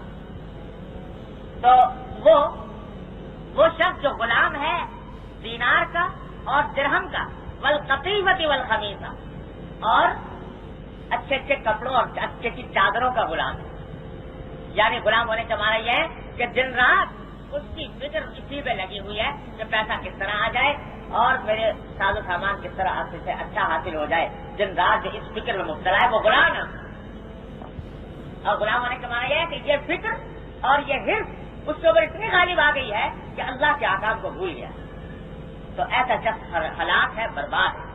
تو وہ شخص جو غلام ہے دینار کا اور درہم کا، والقطیفۃ والخمیصہ، اور اچھے اچھے کپڑوں اور اچھی اچھی چادروں کا غلام ہے، یعنی غلام ہونے کا معنی یہ ہے کہ دن رات اس کی فکر اسی پہ لگی ہوئی ہے کہ پیسہ کس طرح آ جائے اور میرے ساز و سامان کس طرح سے اچھا حاصل ہو جائے، دن رات جو اس فکر میں مبتلا ہے وہ غلام ہے۔ اور غلام ہونے کا معنی یہ ہے کہ یہ فکر اور یہ حرص اس کے اوپر اتنی غالب آ گئی ہے کہ اللہ کے احکام کو بھول گیا، تو ایسا شخص ہلاک ہے، برباد ہے۔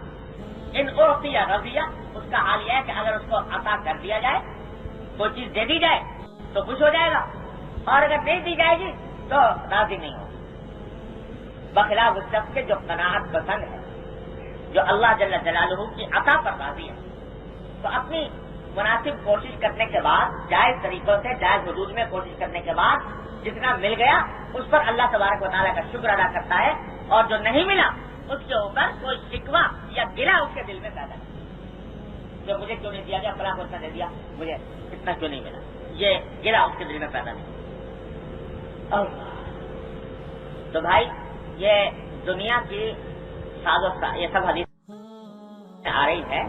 ان اعطی رضیہ، اس کا حال یہ ہے کہ اگر اس کو عطا کر دیا جائے، کوئی چیز دے دی جائے تو خوش ہو جائے گا، اور اگر دے دی جائے گی تو راضی نہیں ہوگا، بخلاف اس شخص کے جو قناعت پسند ہے، جو اللہ جل جلالہ کی عطا پر راضی ہے۔ تو اپنی مناسب کوشش کرنے کے بعد، جائز طریقوں سے جائز حدود میں کوشش کرنے کے بعد جتنا مل گیا اس پر اللہ تبارک و تعالیٰ کا شکر ادا کرتا ہے، اور جو نہیں ملا اس کے اوپر کوئی شکوہ یا گلہ اس کے دل میں پیدا نہیں، جو مجھے کیوں نہیں دیا گیا، فلاں کو اتنا دے دیا، مجھے اتنا کیوں نہیں ملا، یہ گلہ اس کے دل میں پیدا نہیں۔ تو بھائی یہ دنیا کی یہ سب حدیث آ رہی ہے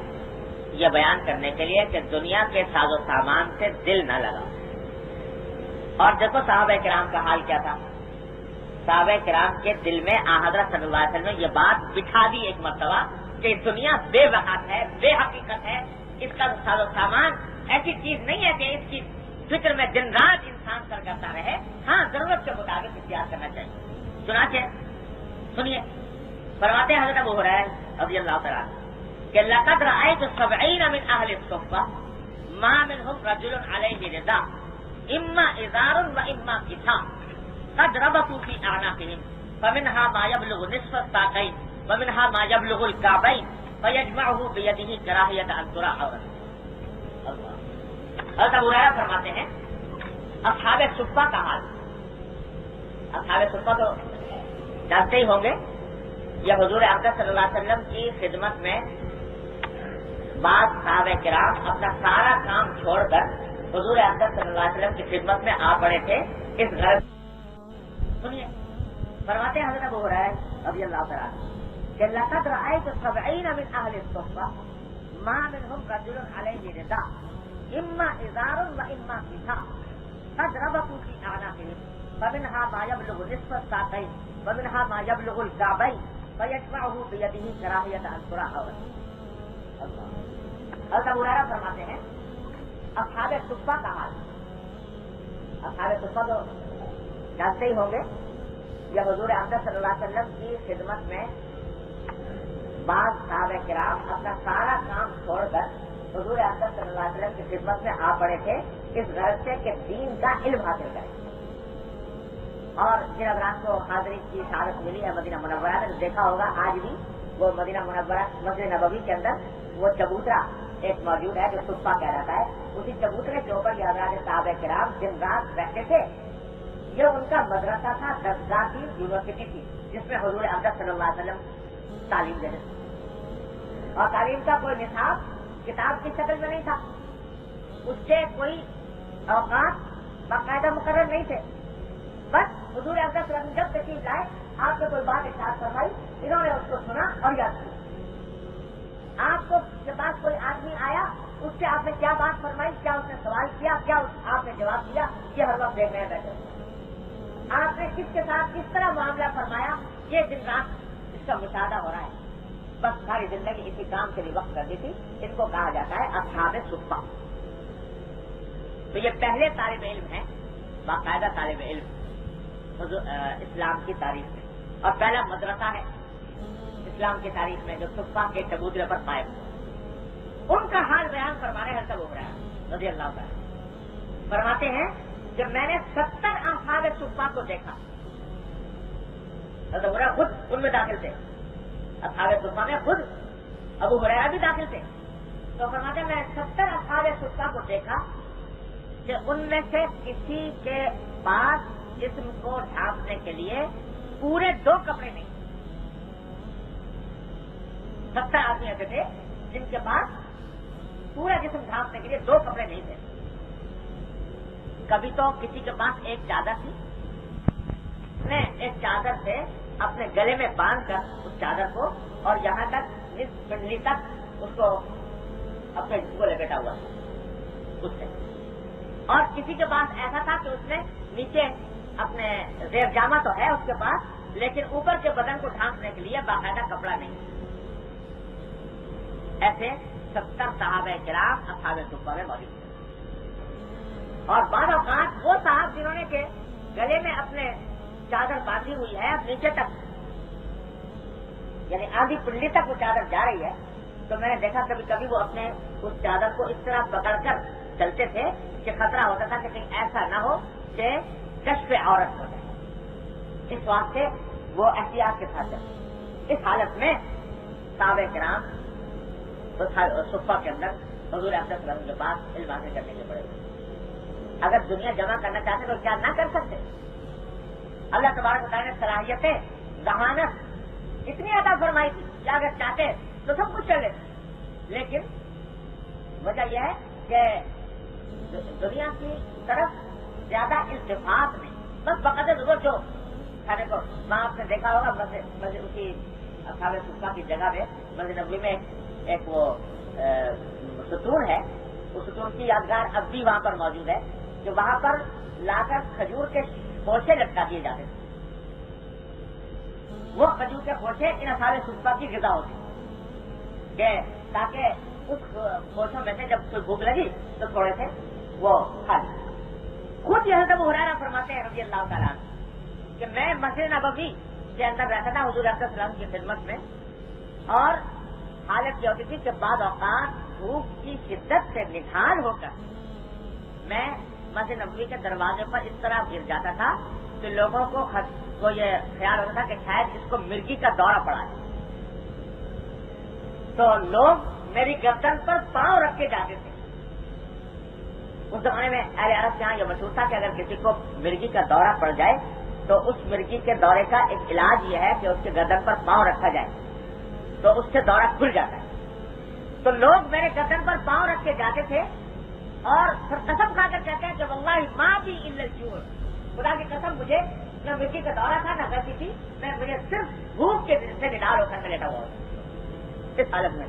یہ بیان کرنے کے لیے کہ دنیا کے ساز و سامان سے دل نہ لگا۔ اور دیکھو صحابہ کرام کا حال کیا تھا، صحابہ کرام کے دل میں حضرت صلی اللہ علیہ وسلم نے یہ بات بٹھا دی ایک مرتبہ کہ دنیا بے وقت ہے، بے حقیقت ہے، اس کا ساز و سامان ایسی چیز نہیں ہے کہ اس کی فکر میں دن رات انسان سرگردہ رہے، ہاں ضرورت کے مطابق اختیار کرنا چاہیے۔ چنانچہ سنیے، فرماتے ہیں حضرت ابو ہریرہ رضی اللہ تعالیٰ کہ لقد رأيت 70 من اهل الصفة ما منهم رجل عليه رداء اما ازار واما كساء قد ربطوا في اعناقهم فمنها ما يبلغ نصف الساقين ومنها ما يبلغ الكعبين فيجمعه بيده كراهية ان ترى عورته۔ حضرت ابو ہریرہ فرماتے ہیں اصحاب صفہ کا حال، اصحاب صفہ تو جانتے ہی ہوں گے، یہ حضور اقدس صلی اللہ علیہ وسلم کی خدمت میں بعض صحابہ کرام اپنا سارا کام چھوڑ کر حضور اقدس صلی اللہ علیہ وسلم کی خدمت میں آ پڑے تھے اس غرض۔ سنیے، فرماتے ہیں حضرت ابو ہریرہ رضی اللہ تعالیٰ کہ لقد رأيت 70 من اهل الصفة ما منهم رجل عليه رداء اما ازار واما كساء قد ربطوا في اعناقهم فمنها ما يبلغ نصف الساقين ومنها ما يبلغ الكعبين فيجمعه بيده كراهية ان ترى عورته۔ حضرت ابو ہریرہ فرماتے ہیں اصحاب صفہ کا حال، اصحاب صفہ تو جانتے ہی ہوں گے، یہ حضور اقدس صلی اللہ علیہ وسلم کی خدمت میں بعض صحابہ کرام اپنا سارا کام چھوڑ کر حضور اقدس صلی اللہ علیہ وسلم کی خدمت میں آ پڑے تھے اس غرض سے کہ دین کا علم حاصل کریں۔ اور جن حضرات کو حاضری کی سعادت ملی ہے مدینہ منورہ میں، دیکھا ہوگا آج بھی وہ مدینہ منورہ مسجد نبوی کے اندر وہ چبوترا ایک موجود ہے جو صفہ کہلاتا ہے. اسی چبوترے کے اوپر یہ حضرات صحابہ کرام دن رات رہتے تھے. یہ ان کا مدرسہ تھا, درسگاہ کی, یونیورسٹی تھی, جس میں حضور اقدس صلی اللہ علیہ وسلم تعلیم دیتے تھے. اور تعلیم کا کوئی نصاب کتاب کی شکل میں نہیں تھا, اس کے کوئی اوقات باقاعدہ مقرر نہیں تھے. بس حضور اقدس صلی اللہ علیہ وسلم جب تشریف لائے, آپ نے کوئی بات ارشاد فرمائی, انہوں نے اس کو سنا اور یاد کیا. آپ کو کے پاس کوئی آدمی آیا, اس سے آپ نے کیا بات فرمائی, کیا اس نے سوال کیا, کیا آپ نے جواب دیا, یہ ہر وقت دیکھ رہے ہیں بیٹھے. آپ نے کس کے ساتھ کس طرح معاملہ فرمایا, یہ دن رات اس کا مشاہدہ ہو رہا ہے. بس ساری زندگی اسی کام کے لیے وقت کر دی تھی. ان کو کہا جاتا ہے اصحاب صفہ. تو یہ پہلے طالب علم ہیں, باقاعدہ طالب علم اسلام کی تاریخ میں, اور پہلا مدرسہ ہے اسلام کی تاریخ میں جو صفہ کے چبوترے پر قائم ہوا. ان کا حال بیان فرمانے حضرت ابو ہریرہ رضی اللہ عنہ فرماتے ہیں کہ میں نے 70 اصحاب صفہ کو دیکھا. حضرت ابو ہریرہ خود ان میں داخل تھے, اصحاب صفہ میں خود ابو ہریرہ بھی داخل تھے. تو فرماتے ہیں میں 70 اصحاب صفہ کو دیکھا کہ ان میں سے کسی کے پاس جسم کو ڈھانپنے کے لیے پورے 2 کپڑے نہیں. 70 آدمی ایسے تھے جن کے پاس پورا جسم ڈھانپنے کے لیے 2 کپڑے نہیں تھے. کبھی تو کسی کے پاس ایک چادر تھی, نے ایک چادر سے اپنے گلے میں باندھ کر اس چادر کو اور یہاں تک نصف پنڈلی تک اس کو اپنے جسم کو لپیٹا ہوا اس سے. اور کسی کے پاس ایسا تھا کہ اس نے نیچے اپنے زیر جامہ تو ہے اس کے پاس, لیکن اوپر کے بدن کو ڈھانپنے کے لیے باقاعدہ کپڑا نہیں. ایسے 70 صحابہ کرام اصحاب صفہ میں موجود ہیں. اور بعض اوقات وہ صاحب جنہوں نے کہ گلے میں اپنے چادر باندھی ہوئی ہے اب نیچے تک, یعنی آدھی پنڈلی تک وہ چادر جا رہی ہے, تو میں نے دیکھا کبھی کبھی وہ اپنے اس چادر کو اس طرح پکڑ کر چلتے تھے کہ خطرہ ہوتا تھا کہ کہیں ایسا نہ ہو کہ کشف عورت ہو جائے. اس واسطے وہ احتیاط کے ساتھ چلتے. اس حالت میں صحابہ کرام صفہ کے اندر حضور اقدس صلی اللہ علیہ وسلم کے پاس علم حاصل کرنے کے پڑے. اگر دنیا جمع کرنا چاہتے تو کیا نہ کر سکتے. اللہ تبارک و تعالیٰ نے صلاحیتیں, ذہانت اتنی عطا فرمائی تھی کہ اگر چاہتے تو سب کچھ کر لیتے. لیکن وجہ یہ ہے کہ دنیا کی طرف زیادہ التفات نہیں, بس بقدر ضرورت جو کھانے کو. وہاں آپ نے دیکھا ہوگا مسجد اسی اصحاب صفہ کی جگہ پہ مسجد نبوی میں ایک وہ ستون ہے, اس ستون کی یادگار اب بھی وہاں پر موجود ہے کہ وہاں پر لا کر کھجور کے خوشے لٹکا دیے جاتے تھے. وہ کھجور کے خوشے ان اصحاب صفہ کی غذا ہوتی کہ تاکہ اس خوشوں میں سے جب کوئی بھوک لگی تو تھوڑے سے وہ کھا لی. خود یہ حضرت ابو ہریرہ فرماتے ہیں رضی اللہ تعالیٰ کہ میں مسجد نبوی کے اندر رہتا تھا حضور اقدس صلی اللہ علیہ وسلم کی خدمت میں, اور حالت یہ ہوتی تھی کہ بعض اوقات بھوک کی شدت سے نڈھال ہو کر میں مسجد نبوی کے دروازے پر اس طرح گر جاتا تھا کہ لوگوں کو یہ خیال ہوتا تھا کہ شاید اس کو مرگی کا دورہ پڑا ہے. تو لوگ میری گردن پر پاؤں رکھ کے جاتے تھے. اس زمانے میں اہل عرب کے یہاں یہ مشہور تھا کہ اگر کسی کو مرگی کا دورہ پڑ جائے تو اس مرگی کے دورے کا ایک علاج یہ ہے کہ اس کے گردن پر پاؤں رکھا جائے تو اس سے دورہ کھل جاتا ہے. تو لوگ میرے گردن پر پاؤں رکھ کے جاتے تھے اور پھر قسم کھا کر کہتے ہیں کہ واللہ ما بی الا الجوع, خدا کی قسم مجھے نہ مرگی کا دورہ تھا نہ غلطی تھی, مجھے صرف بھوک کے سے نڈال ہو کر لیٹا ہوا. اس حالت میں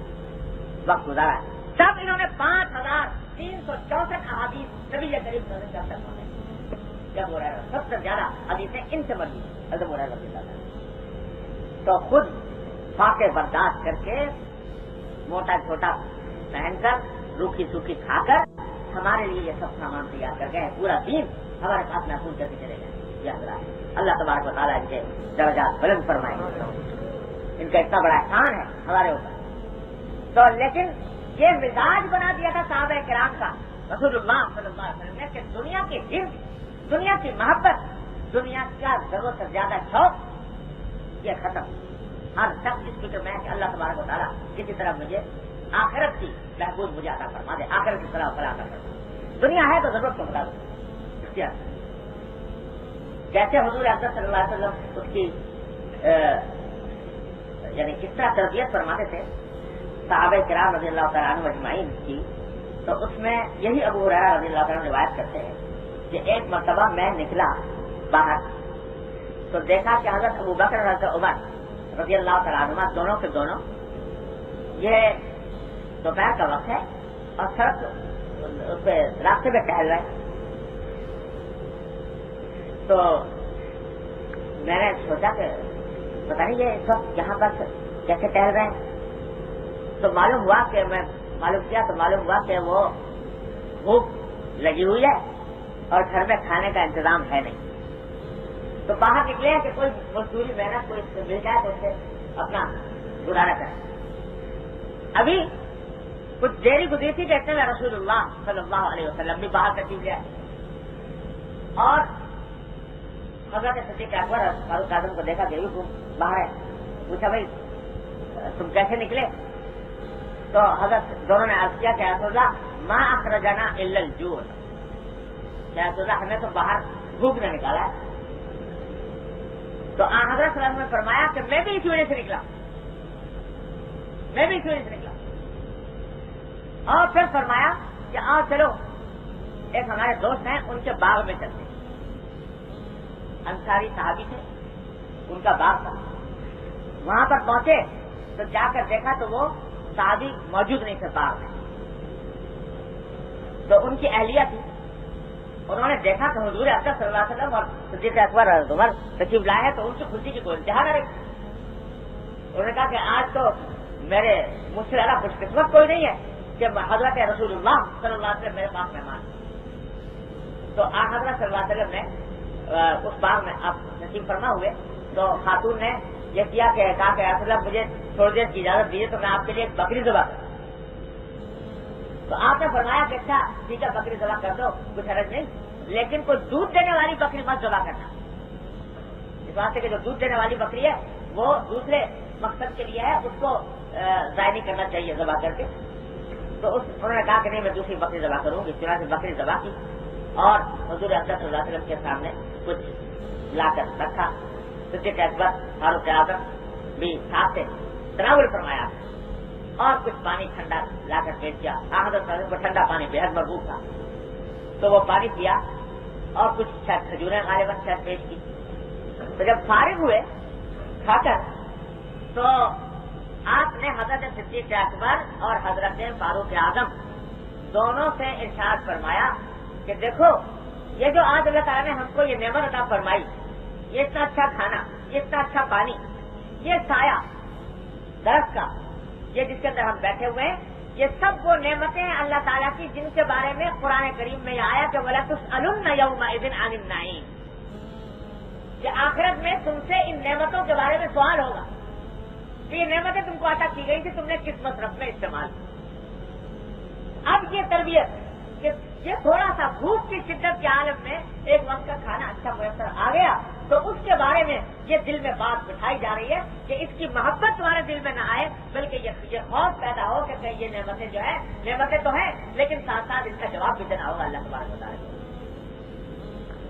وقت گزارا ہے. سب انہوں نے 5364 احادیث نبی کریم صلی اللہ علیہ وسلم جب ہو رہا ہے سب سے زیادہ حدیثیں ان سے مرضی حضرت ہو رہا ہے. تو خود فاقے برداشت کر کے موٹا چھوٹا پہن کر روکھی سوکھی کھا کر ہمارے لیے یہ سب سامان تیار کر گئے. پورا دین ہمارے پاس محسوس کر کے چلے گئے. یاد رہا اللہ تبارک و تعالیٰ ان کے درجات بلند فرمائیں. ان کا اتنا بڑا احسان ہے ہمارے اوپر. تو لیکن یہ مزاج بنا دیا تھا صحابہ کرام کا رسول اللہ صلی اللہ علیہ وسلم نے کہ دنیا کی ہرس, دنیا کی محبت, دنیا کا ضرورت سے زیادہ شوق یہ ختم. ہر شخص اس فکر میں ہے کہ اللہ تبارک و تعالیٰ کسی طرح مجھے آخرت کی محبوب مجھے عطا فرما دے، آخرت کی صلاح و فلاح عطا فرما۔ دنیا ہے تو ضرورت کے مطابق اختیار، جیسے حضور اقدس صلی اللہ علیہ وسلم اس کی یعنی کس طرح تربیت فرماتے تھے صحابہ کرام رضی اللہ تعالیٰ عنہ اجمعین کی، تو اس میں یہی ابو ہریرہ رضی اللہ تعالیٰ عنہ روایت کرتے ہیں کہ ایک مرتبہ میں نکلا باہر تو دیکھا کہ حضرت ابو بکر حضرت عمر رضی اللہ تعالیٰ عنہ دونوں کے دونوں یہ دوپہر کا وقت ہے اور سڑک پہ راستے پہ ٹہل رہے، تو میں نے سوچا کہ پتہ نہیں یہ اس وقت یہاں پر کیسے ٹہل رہے ہیں، تو معلوم ہوا کہ میں معلوم کیا تو معلوم ہوا کہ وہ بھوک لگی ہوئی ہے اور گھر میں کھانے کا انتظام ہے نہیں، تو باہر نکلے کہ کوئی مزدوری محنت کوئی مل جائے تو اس سے اپنا گزارا کریں۔ ابھی کچھ دیری گزری تھی کہ اتنے میں رسول اللہ صلی اللہ علیہ وسلم بھی باہر تشریف لے آئے اور حضرت صدیق اکبر فاروق اعظم کو دیکھا کہ باہر ہے، پوچھا بھائی تم کیسے نکلے؟ تو حضرت دونوں نے عرض کیا کہ رسول اللہ ما اخرجنا الا الجوع، کہ رسول اللہ ہمیں تو باہر بھوک نہ نکالا ہے۔ تو حضرت صلی اللہ علیہ وسلم نے فرمایا کہ میں بھی اسی وجہ سے نکلا، میں بھی اسی وجہ سے نکلا، اور پھر فرمایا کہ آؤ چلو ایک ہمارے دوست ہیں ان کے باغ میں چلتے، انصاری صحابی تھے ان کا باغ تھا، وہاں پر پہنچے تو جا کر دیکھا تو وہ صحابی موجود نہیں تھے باغ میں، تو ان کی اہلیہ تھی، انہوں نے دیکھا کہ حضور اقدس صلی اللہ علیہ وسلم اور صدیق اکبر عمر تشریف لائے ہیں، تو ان کی خوشی کی کوئی انتہا نہ رہی، انہوں نے کہا کہ آج تو میرے مجھ سے زیادہ خوش قسمت کوئی نہیں ہے کہ حضرت رسول اللہ صلی اللہ علیہ وسلم میرے پاس مہمان، تو حضرت صلی اللہ علیہ وسلم نے اس باغ میں آپ نصیب فرما ہوئے، تو خاتون نے یہ کیا کہ کہا کہ رسول اللہ مجھے تھوڑی دیر کی اجازت دیجیے تو میں آپ کے لیے ایک بکری ذبح کروں، تو آپ نے فرمایا کہ اچھا ٹھیک ہے بکری ذبح کر دو کچھ حرج نہیں، لیکن کوئی دودھ دینے والی بکری مت ذبح کرنا، اس بات سے کہ جو دودھ دینے والی بکری ہے وہ دوسرے مقصد کے لیے ہے، اس کو ضائع نہیں کرنا چاہیے ذبح کر کے، تو انہوں نے کہا کہ نہیں میں دوسری بکری ذبح کروں گی، اس طرح سے بکری ذبح کی اور حضور اقدس صلی اللہ علیہ وسلم کے سامنے کچھ لا کر رکھا، صدیق اکبر فاروق اعظم بھی ساتھ سے تناول فرمایا اور کچھ پانی ٹھنڈا لا کر پیش کیا، حضرت صلی اللہ علیہ وسلم کو ٹھنڈا پانی بے حد مرغوب تھا، تو وہ پانی پیا اور کچھ شاید کھجوریں غالباً شاید پیش کی، تو جب فارغ ہوئے کھا کر تو آپ نے حضرت صدیق اکبر اور حضرت فاروق اعظم دونوں سے ارشاد فرمایا کہ دیکھو یہ جو آج اللہ تعالیٰ نے ہم کو یہ نعمت عطا فرمائی، یہ اتنا اچھا کھانا، یہ اتنا اچھا پانی، یہ سایہ درخت کا، یہ جس کے اندر ہم بیٹھے ہوئے ہیں، یہ سب وہ نعمتیں ہیں اللہ تعالیٰ کی جن کے بارے میں قرآن کریم میں یہ آیا کہ وَلَتُسْأَلُنَّ يَوْمَئِذٍ عَنِ النَّعِيمِ، کہ آخرت میں تم سے ان نعمتوں کے بارے میں سوال ہوگا کہ یہ نعمتیں تم کو عطا کی گئی تھی، تم نے کس مصرف میں استعمال کی۔ اب یہ تربیت کہ یہ تھوڑا سا بھوک کی شدت کے عالم میں ایک وقت کا کھانا اچھا میسر آ گیا تو اس کے بارے میں یہ دل میں بات بٹھائی جا رہی ہے کہ اس کی محبت تمہارے دل میں نہ آئے، بلکہ یہ خوف پیدا ہو کہ یہ نعمتیں جو ہے نعمتیں تو ہیں لیکن ساتھ ساتھ اس کا جواب بھی دینا ہوگا اللہ تبارک و تعالیٰ۔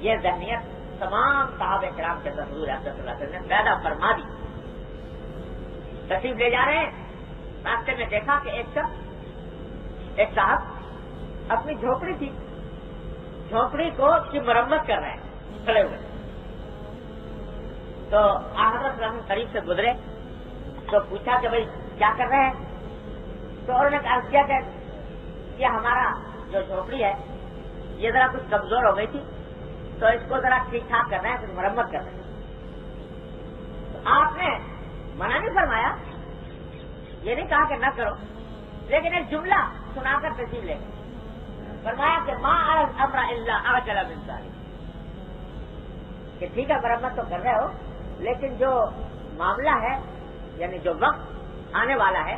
یہ ذہنیت تمام صحابہ کرام کے حضور اقدس صلی اللہ علیہ وسلم نے پیدا فرما دی۔ تشریف لے جا رہے ہیں، راستے میں دیکھا کہ ایک صاحب اپنی جھوپڑی تھی، جھوپڑی کو کی مرمت کر رہے ہیں کھڑے ہوئے، تو حضرت صلی اللہ علیہ وسلم قریب سے گزرے تو پوچھا کہ بھائی کیا کر رہے ہیں؟ تو انہوں نے عرض کیا کہ یہ ہمارا جو جھوپڑی ہے یہ ذرا کچھ کمزور ہو گئی تھی تو اس کو ذرا ٹھیک ٹھاک کرنا ہے، کچھ مرمت کرنا ہے۔ تو آپ نے منع نہیں فرمایا، یہ نہیں کہا کہ نہ کرو، لیکن ایک جملہ سنا کر تشریف لے گئے، فرمایا کہ ما الامر الا عجل من ذلک، کہ ٹھیک ہے مرمت تو کر رہے ہو لیکن جو معاملہ ہے یعنی جو وقت آنے والا ہے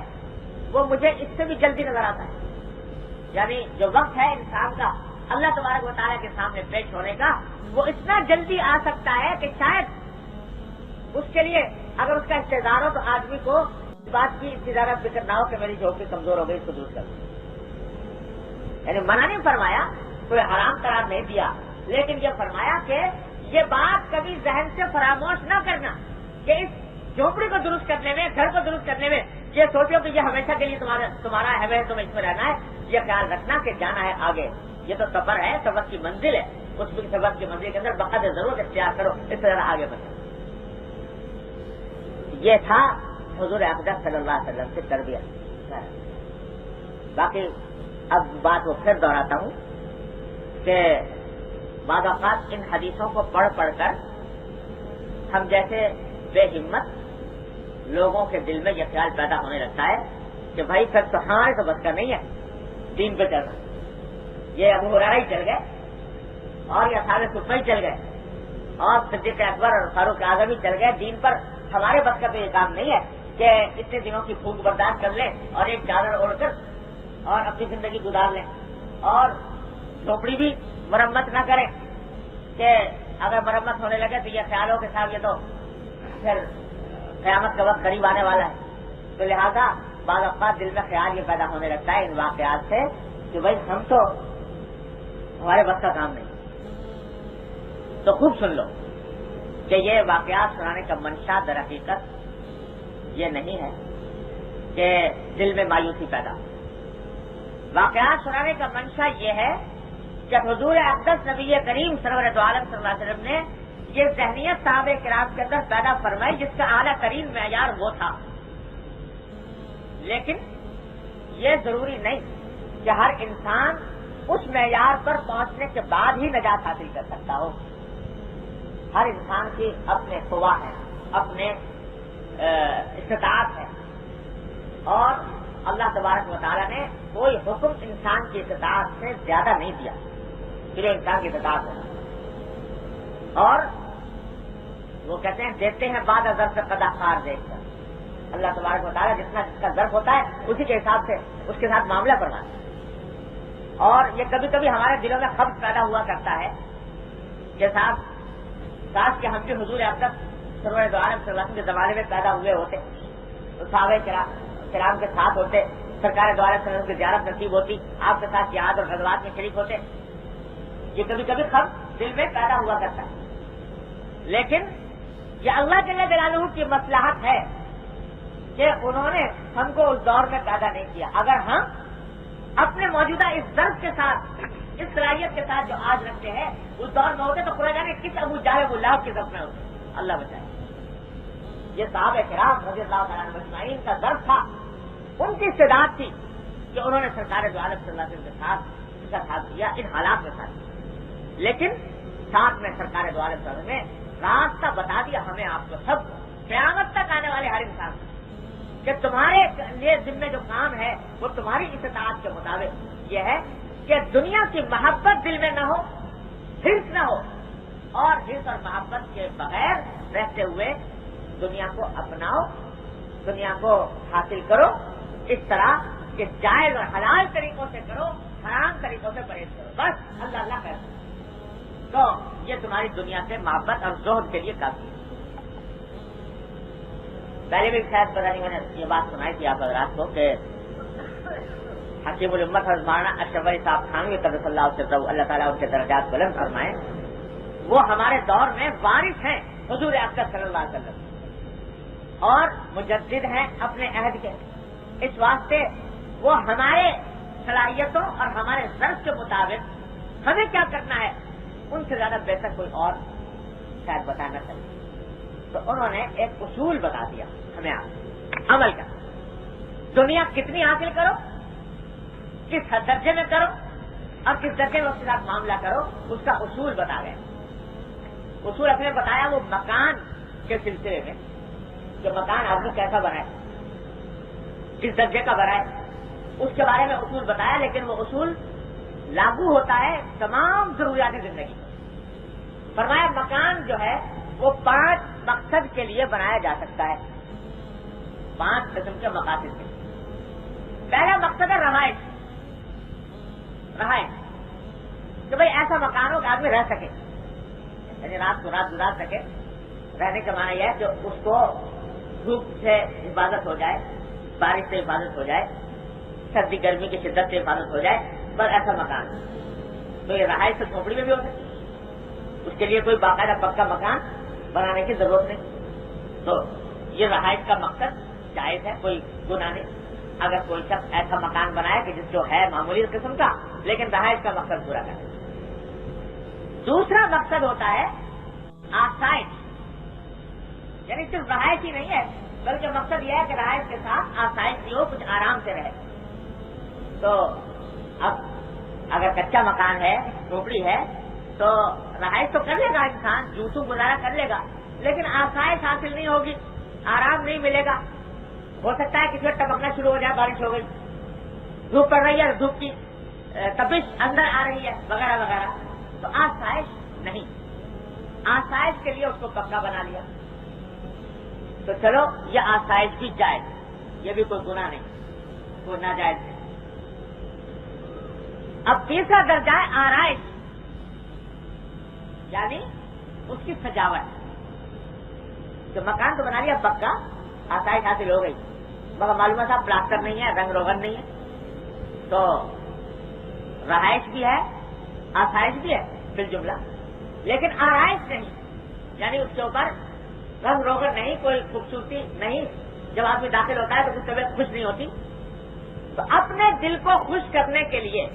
وہ مجھے اس سے بھی جلدی نظر آتا ہے، یعنی جو وقت ہے انسان کا اللہ تبارک و تعالیٰ کے سامنے پیش ہونے کا وہ اتنا جلدی آ سکتا ہے کہ شاید اس کے لیے اگر اس کا انتظار ہو تو آدمی کو بات کی اتنی زیادہ فکر نہ ہو کہ میری جھوپڑی کمزور ہو گئی، اس کو دور کر دو. یعنی منع نہیں فرمایا، کوئی حرام قرار نہیں دیا، لیکن یہ فرمایا کہ یہ بات کبھی ذہن سے فراموش نہ کرنا کہ اس جھوپڑی کو درست کرنے میں، گھر کو درست کرنے میں یہ سوچو کہ یہ ہمیشہ کے لیے تمہارا ہے، تمہیں اس میں رہنا ہے. یہ خیال رکھنا کہ جانا ہے آگے. یہ تو سفر ہے، سفر کی منزل ہے، اس سفر کی منزل کے اندر بقدر ضرورت اختیار کرو، اس سے ذرا آگے بڑھو. یہ تھا حضور اقدس صلی اللہ علیہ وسلم سے تربیت. باقی اب بات وہ پھر دہراتا ہوں کہ بعض اوقات ان حدیثوں کو پڑھ کر ہم جیسے بے ہمت لوگوں کے دل میں یہ خیال پیدا ہونے لگتا ہے کہ بھائی پھر تو ہمارے تو بس کا نہیں ہے دین پہ چلنا. یہ ابو ہریرہ ہی چل گئے اور یہ اصحاب صفہ ہی چل گئے اور صدیق اکبر اور فاروق اعظم ہی چل گئے. دین پر ہمارے بس کا تو یہ کام نہیں ہے کہ اتنے دنوں کی بھوک برداشت کر لیں اور ایک چادر اوڑھ کر اور اپنی زندگی گزار لیں اور جھوپڑی بھی مرمت نہ کریں کہ اگر مرمت ہونے لگے تو یہ خیال ہو کہ صاحب یہ تو پھر قیامت کا وقت قریب آنے والا ہے. تو لہذا بعض اوقات دل میں خیال یہ پیدا ہونے لگتا ہے ان واقعات سے کہ بھائی ہم تو ہمارے بس کا کام نہیں. تو خوب سن لو کہ یہ واقعات سنانے کا منشا در حقیقت یہ نہیں ہے کہ دل میں مایوسی پیدا. واقعات سنانے کا منشا یہ ہے کہ حضور اقدس نبی کریم سرور دو عالم صلی اللہ علیہ وسلم نے یہ ذہنیت صحابہ کرام کے اندر پیدا فرمائی جس کا اعلیٰ ترین معیار وہ تھا. لیکن یہ ضروری نہیں کہ ہر انسان اس معیار پر پہنچنے کے بعد ہی نجات حاصل کر سکتا ہو. ہر انسان کی اپنے قوا ہے، اپنے استطاعت ہے اور اللہ تبارک و تعالیٰ نے کوئی حکم انسان کی استطاعت سے زیادہ نہیں دیا کہ جو انسان کی استطاعت ہے. اور وہ کہتے ہیں دیتے ہیں بعد ازر سے قضا خار دیکھ کر. اللہ تبارک و تعالیٰ جتنا جس کا ضرب ہوتا ہے اسی کے حساب سے اس کے ساتھ معاملہ کرواتا ہے. اور یہ کبھی کبھی ہمارے دلوں میں خبر پیدا ہوا کرتا ہے کہ صاحب کاش کہ ہم بھی حضور اقدس سرور دو عالم صلی اللہ علیہ وسلم کے زمانے میں پیدا ہوئے ہوتے تو صحابہ کرام کے ساتھ ہوتے، سرکار دو عالم صلی اللہ علیہ وسلم کی زیارت نصیب ہوتی، آپ کے ساتھ جہاد اور غزوات میں شریک ہوتے. یہ کبھی کبھی خبر دل میں پیدا ہوا کرتا ہے. لیکن یہ اللہ جل جلالہ کی مصلحت ہے کہ انہوں نے ہم کو اس دور میں پیدا نہیں کیا. اگر ہم اپنے موجودہ اس ضرب کے ساتھ، اس صلاحیت کے ساتھ جو آج رکھتے ہیں اس دور میں ہوتے تو قرآن جانے کس ابو جہل ابو لہب کے ضرب میں ہوتے. اللہ بچائے. یہ صحابہ کرام رضی اللہ تعالیٰ عنہم اجمعین کا ضرب تھا، ان کی استعداد تھی کہ انہوں نے سرکار دو عالم صلی اللہ علیہ وسلم کے ساتھ اس کا ساتھ دیا ان حالات میں ساتھ. لیکن ساتھ میں سرکار دو عالم صلی اللہ علیہ وسلم نے راستہ بتا دیا ہمیں، آپ کو سب قیامت تک آنے والے ہر انسان کہ تمہارے لیے ذمہ جو کام ہے وہ تمہاری استطاعت کے مطابق یہ ہے کہ دنیا کی محبت دل میں نہ ہو، حرص نہ ہو، اور حرص اور محبت کے بغیر رہتے ہوئے دنیا کو اپناؤ، دنیا کو حاصل کرو اس طرح کہ جائز اور حلال طریقوں سے کرو، حرام طریقوں سے پرہیز کرو. بس اللہ اللہ کہتا تو یہ تمہاری دنیا سے محبت اور زہد کے لیے کافی ہے. پہلے بھی شاید پتہ نہیں میں نے یہ بات سنائی تھی آپ حضرات کو کہ حکیم الامت حضرت مولانا اشرف علی صاحب تھانوی قدس اللہ علیہ اللہ تعالیٰ ان کے درجات بلند فرمائیں، وہ ہمارے دور میں وارث ہیں حضور اقدس صلی اللہ علیہ وسلم اور مجدد ہیں اپنے عہد کے. اس واسطے وہ ہمارے صلاحیتوں اور ہمارے ضرب کے مطابق ہمیں کیا کرنا ہے ان سے زیادہ بہتر کوئی اور شاید بتانا چاہیے. تو انہوں نے ایک اصول بتا دیا ہمیں عمل کا. دنیا کتنی حاصل کرو، کس درجے میں کرو اور کس درجے میں اس کے ساتھ معاملہ کرو، اس کا اصول بتا گئے. اصول اپنے بتایا وہ مکان کے سلسلے میں کہ مکان آدمی کیسا بنائے، کس درجے کا بنائے، اس کے بارے میں اصول بتایا. لیکن وہ اصول لاگو ہوتا ہے تمام ضروریات زندگی. فرمایا مکان جو ہے وہ 5 مقصد کے لیے بنایا جا سکتا ہے، 5 قسم کے مقاصد کے. پہلا مقصد ہے رہائش کہ بھئی ایسا مکان ہو کہ آدمی رہ سکے، یعنی رات کو رات گزار سکے. رہنے کا معنی یہ ہے کہ اس کو دھوپ سے حفاظت ہو جائے، بارش سے حفاظت ہو جائے، سردی گرمی کی شدت سے حفاظت ہو جائے، پر ایسا مکان تو یہ رہائش تو جھونپڑی میں بھی ہو سکتی، اس کے لیے کوئی باقاعدہ پکا مکان بنانے کی ضرورت نہیں. تو یہ رہائش کا مقصد جائز ہے، کوئی گناہ نہیں. اگر کوئی شخص ایسا مکان بنائے کہ جس جو ہے معمولی قسم کا لیکن رہائش کا مقصد پورا کرے. دوسرا مقصد ہوتا ہے آسائش، یعنی صرف رہائش ہی نہیں ہے بلکہ مقصد یہ ہے کہ رہائش کے ساتھ آسائش بھی ہو، کچھ آرام سے رہے. تو اب اگر کچا مکان ہے، جھوپڑی ہے، تو رہائش تو کر لے گا انسان، جوتوں گزارا کر لے گا، لیکن آسائش حاصل نہیں ہوگی، آرام نہیں ملے گا. ہو سکتا ہے کسی وقت ٹپکنا شروع ہو جائے، بارش ہو گئی، دھوپ پڑ رہی ہے، دھوپ کی تپش اندر آ رہی ہے وغیرہ وغیرہ، تو آسائش نہیں. آسائش کے لیے اس کو پکا بنا لیا تو چلو یہ آسائش بھی جائز، یہ بھی کوئی گناہ نہیں، کوئی ناجائز نہیں. اب تیسرا درجہ ہے آرائش، یعنی اس کی سجاوٹ. تو مکان تو بنا لیا پکا، آسائش حاصل ہو گئی، مگر معلومات صاحب پلاسٹر نہیں ہے، رنگ روغن نہیں ہے، تو رہائش بھی ہے، آسائش بھی ہے فی الجملہ، لیکن آرائش نہیں، یعنی اس کے اوپر رنگ روغن نہیں، کوئی خوبصورتی نہیں. جب آدمی داخل ہوتا ہے تو کچھ طبیعت خوش نہیں ہوتی. تو اپنے دل کو خوش کرنے کے لیے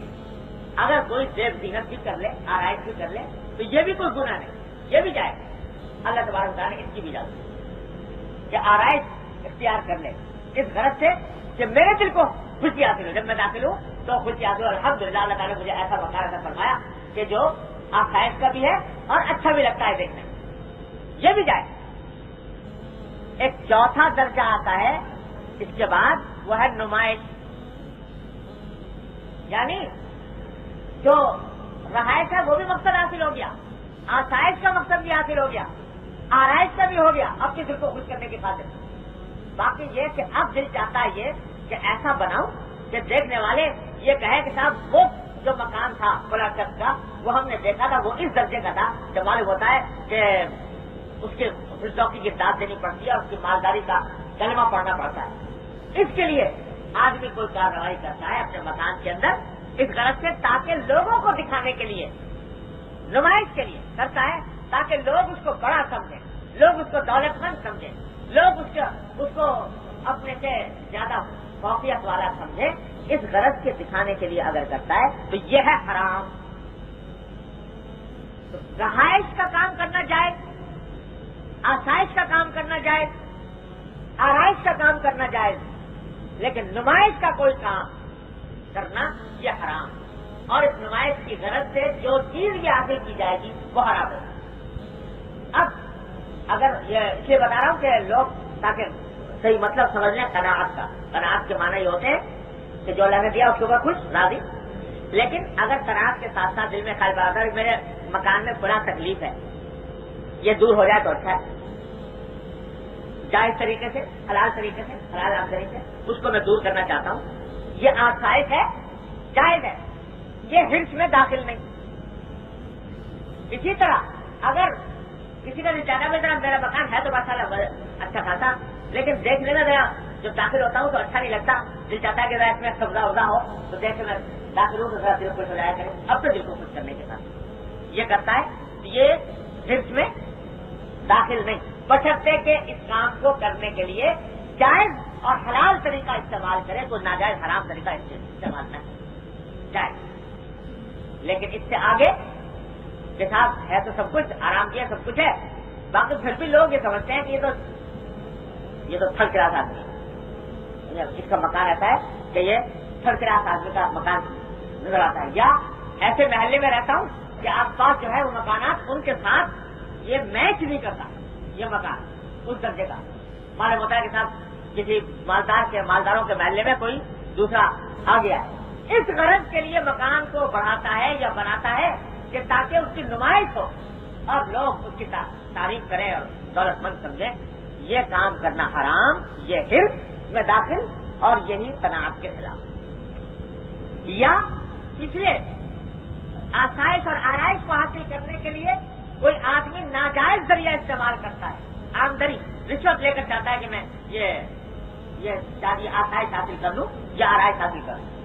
اگر کوئی زیب زینت بھی کر لے، آرائش بھی کر لے، تو یہ بھی کوئی گناہ نہیں، یہ بھی جائے. اللہ تبارک و تعالیٰ نے اس کی بھی اجازت کہ آرائش اختیار کر لے اس غرض سے کہ میرے دل کو خوشی حاصل ہو. جب میں داخل ہوں تو خوشی حاصل ہو. الحمدللہ اللہ تعالیٰ نے مجھے ایسا وقار ایسا فرمایا کہ جو آسائش کا بھی ہے اور اچھا بھی لگتا ہے دیکھنے میں، یہ بھی جائے. ایک چوتھا درجہ آتا ہے اس کے بعد، وہ ہے نمائش، یعنی جو رہائش ہے وہ بھی مقصد حاصل ہو گیا، آسائش کا مقصد بھی حاصل ہو گیا، آرائش کا بھی ہو گیا اپنے دل کو خوش کرنے کی خاطر. باقی یہ کہ اب دل چاہتا ہے یہ کہ ایسا بناؤں کہ دیکھنے والے یہ کہے کہ صاحب وہ جو مکان تھا فلاں شخص کا وہ ہم نے دیکھا تھا، وہ اس درجے کا تھا کہ معلوم ہوتا ہے کہ اس کے چوکی کی داد دینی پڑتی ہے اور اس کی مالداری کا کلمہ پڑھنا پڑتا ہے. اس کے لیے آدمی کوئی کارروائی کرتا ہے اپنے مکان کے اندر اس غرض سے تاکہ لوگوں کو دکھانے کے لیے، نمائش کے لیے کرتا ہے تاکہ لوگ اس کو بڑا سمجھیں، لوگ اس کو دولت مند سمجھیں، لوگ اس کو اپنے سے زیادہ فوقیت والا سمجھیں. اس غرض کے دکھانے کے لیے اگر کرتا ہے تو یہ ہے حرام. تو رہائش کا کام کرنا جائز، آسائش کا کام کرنا جائز، آرائش کا کام کرنا جائز، لیکن نمائش کا کوئی کام کرنا یہ حرام. اور اس نمائش کی غرض سے جو چیز بھی حاصل کی جائے گی وہ حرام ہے. اب اگر یہ اس لیے بتا رہا ہوں کہ لوگ تاکہ صحیح مطلب سمجھ لیں قناعت کا. قناعت کے معنی یہ ہوتے ہیں کہ جو اللہ نے دیا اس کے اوپر خوش راضی، لیکن اگر قناعت کے ساتھ ساتھ دل میں خیال بناتا ہے میرے مکان میں بڑا تکلیف ہے، یہ دور ہو جائے تو اچھا ہے، جائز طریقے سے، حلال طریقے سے، حلال آمدنی سے اس کو میں دور کرنا چاہتا ہوں، یہ آسائش ہے، جائز ہے، یہ ہرس میں داخل نہیں. اسی طرح اگر کسی کا چاہتا ہے ذرا میرا مکان ہے تو ماشاء اللہ اچھا خاصا، لیکن دیکھنے میں ذرا جب داخل ہوتا ہوں تو اچھا نہیں لگتا، دل چاہتا ہے کہ ذرا اس میں قبضہ وبضہ ہو تو دیکھ میں داخل ہوں تو ذرا دل خوش ہو جایا کرے. اب تو دل کو خوش کرنے کے ساتھ یہ کرتا ہے، یہ ہرس میں داخل نہیں، بشرطے کہ اس کام کو کرنے کے لیے جائز اور حلال طریقہ استعمال کرے، کوئی ناجائز حرام طریقہ استعمال نہ جائز. لیکن اس سے آگے کہ صاحب ہے تو سب کچھ، آرام کیا سب کچھ ہے، باقی پھر بھی لوگ یہ سمجھتے ہیں کہ یہ تو تھرڈ کلاس آدمی ہے، اس کا مکان ایسا ہے کہ یہ تھرڈ کلاس آدمی کا مکان نظر آتا ہے. یا ایسے محلے میں رہتا ہوں کہ آس پاس جو ہے وہ مکانات ان کے ساتھ یہ میچ نہیں کرتا، یہ مکان اس درجے کا. معلوم ہوتا ہے کہ صاحب کسی مالداروں کے محلے میں کوئی دوسرا آ گیا ہے. اس غرض کے لیے مکان کو بڑھاتا ہے یا بناتا ہے کہ تاکہ اس کی نمائش ہو اور لوگ اس کی تعریف کریں اور دولت مند سمجھیں. یہ کام کرنا حرام، یہ ہرس میں داخل اور یہی قناعت کے خلاف. یا اس لیے آسائش اور آرائش کو حاصل کرنے کے لیے کوئی آدمی ناجائز ذریعہ استعمال کرتا ہے، آمدنی رشوت لے کر چاہتا ہے کہ میں یہ یہ شادی آسائش حاصل کر لوں یا آرائش حاصل کر لوں.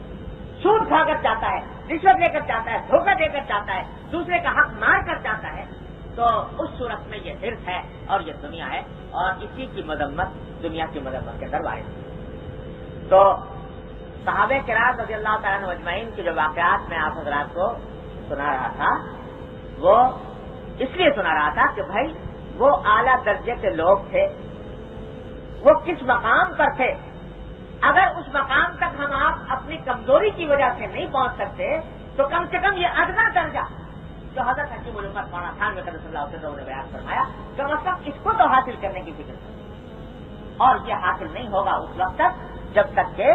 سود کھا کر چاہتا ہے, رشوت لے کر چاہتا ہے, دھوکہ دے کر چاہتا ہے, دوسرے کا حق مار کر چاہتا ہے, تو اس صورت میں یہ حرص ہے اور یہ دنیا ہے, اور اسی کی مذمت دنیا کی مذمت کے اندر وارد ہے. تو صحابہ کرام رضی اللہ تعالیٰ عنہ اجمعین کے جو واقعات میں آپ حضرات کو سنا رہا تھا, وہ اس لیے سنا رہا تھا کہ بھائی وہ اعلیٰ درجے کے لوگ تھے, وہ کس مقام پر تھے. اگر اس مقام تک ہم آپ اپنی کمزوری کی وجہ سے نہیں پہنچ سکتے تو کم سے کم یہ ادنا درجہ جو حضرت حکیم الامت مولانا خان صلی اللہ علیہ وسلم نے بیان فرمایا, کم از کم اس کو تو حاصل کرنے کی فکر کریں. اور یہ حاصل نہیں ہوگا اس وقت تک جب تک کہ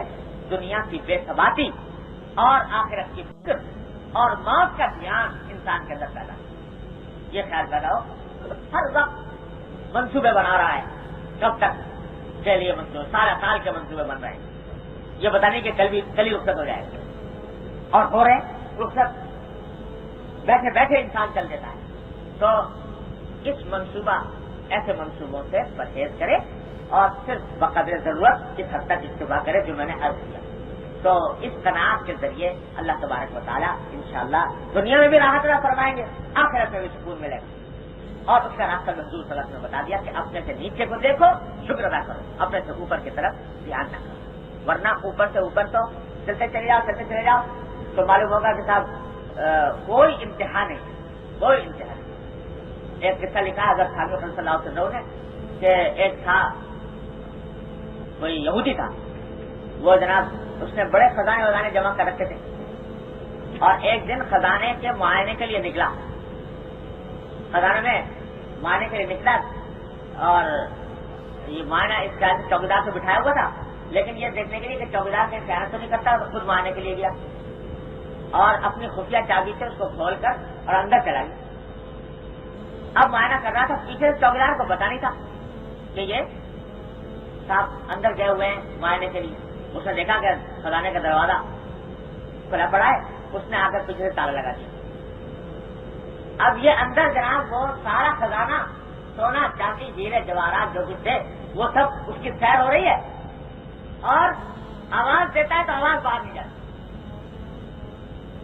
دنیا کی بے ثباتی اور آخرت کی فکر اور موت کا دھیان انسان کے اندر پیدا ہو. یہ خیال پیدا ہو ہر وقت منصوبے بنا رہا ہے, کب تک کے لیے منصوبے, سارا سال کے منصوبے بن رہے ہیں, یہ بتا نہیں کہ کل ہی رخصت ہو جائے گا, اور ہو رہے رخصت بیٹھے بیٹھے انسان چل دیتا ہے. تو اس منصوبہ ایسے منصوبوں سے پرہیز کرے اور صرف بقدر ضرورت اس حد تک اتباع کرے جو میں نے عرض کیا. تو اس قناعت کے ذریعے اللہ تبارک و تعالیٰ انشاءاللہ دنیا میں بھی راحت عطا فرمائیں گے, آخرت میں بھی سکون ملے گا. اور اس کا راستہ حضور صلی اللہ علیہ وسلم نے بتا دیا کہ اپنے سے نیچے کو دیکھو, شکر ادا کرو, اپنے سے اوپر کی طرف دھیان نہ کرو, ورنہ اوپر سے اوپر تو چلتے چلے جاؤ تو معلوم ہوگا کہ صاحب کوئی امتحان نہیں, کوئی امتحان نہیں. ایک قصہ لکھا حضرت خانوی صلی اللہ علیہ وسلم نے کہ ایک تھا, کوئی یہودی تھا, وہ جناب اس نے بڑے خزانے جمع کر رکھے تھے, اور ایک دن خزانے کے معائنے کے لیے نکلا, خزانے میں معائنے کے لیے نکلا, اور یہ معائنہ اس کا چوکیدار سے بٹھایا ہوا تھا, لیکن یہ دیکھنے کے لیے کہ چوکیدار سے خیانت تو نہیں کرتا, خود معائنے کے لیے گیا اور اپنی خفیہ چابی سے اس کو کھول کر اور اندر چلا گیا. اب معائنہ کر رہا تھا, پیچھے چوکیدار کو پتا نہیں تھا کہ یہ صاحب اندر گئے ہوئے ہیں معائنے کے لیے. اس نے دیکھا کہ خزانے کا دروازہ کھلا پڑا ہے, اس نے آ کر پیچھے سے تالا لگا دیا. اب یہ اندر جناب وہ سارا خزانہ, سونا چاندی ہیرے جواہرات جو کچھ تھے وہ سب اس کی سیر ہو رہی ہے, اور آواز دیتا ہے تو آواز باہر نہیں جاتی.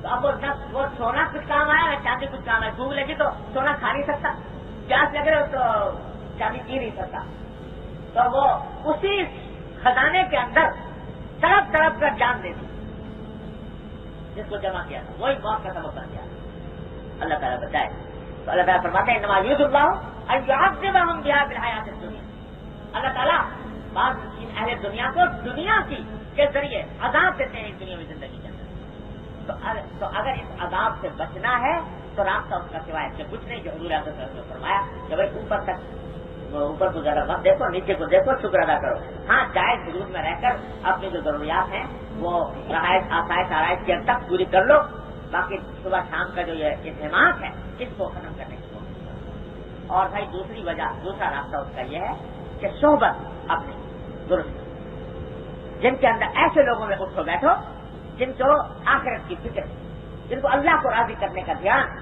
تو اب وہ سونا کچھ کام آیا ہے, چاندی کچھ کام ہے, بھوک لگی تو سونا کھا نہیں سکتا, پیاس لگ رہے تو چاندی پی نہیں سکتا. تو وہ اسی خزانے کے اندر تڑپ تڑپ کر جان دے دی جس کو جمع کیا تھا, وہی موت کا سبب بن گیا. اللہ تعالیٰ بچائے. تو اللہ تعالیٰ فرماتے ہیں انما یرید اللہ ان یعذبہم بہا فی الحیات الدنیا. اللہ تعالیٰ بعض اہل دنیا کو دنیا کی کے ذریعے عذاب دیتے ہیں دنیا میں زندگی کے اندر. تو اگر اس عذاب سے بچنا ہے تو راستہ اس کا سوائے سے کچھ نہیں, جو حضور اعظم نے فرمایا کہ بھائی اوپر کو زیادہ مت دیکھو, نیچے کو دیکھو, شکر ادا کرو. ہاں جائز حدود میں رہ کر اپنی جو ضروریات ہیں وہ رہائش آسائش آرائش کے حد تک پوری کر لو, باقی صبح شام کا جو یہ اہتمام ہے اس کو ختم کرنے کی کوشش کرو. اور بھائی دوسرا راستہ اس کا یہ ہے کہ صحبت اپنی درست, جن کے اندر ایسے لوگوں میں اٹھو بیٹھو جن کو آخرت کی فکر, جن کو اللہ کو راضی کرنے کا دھیان,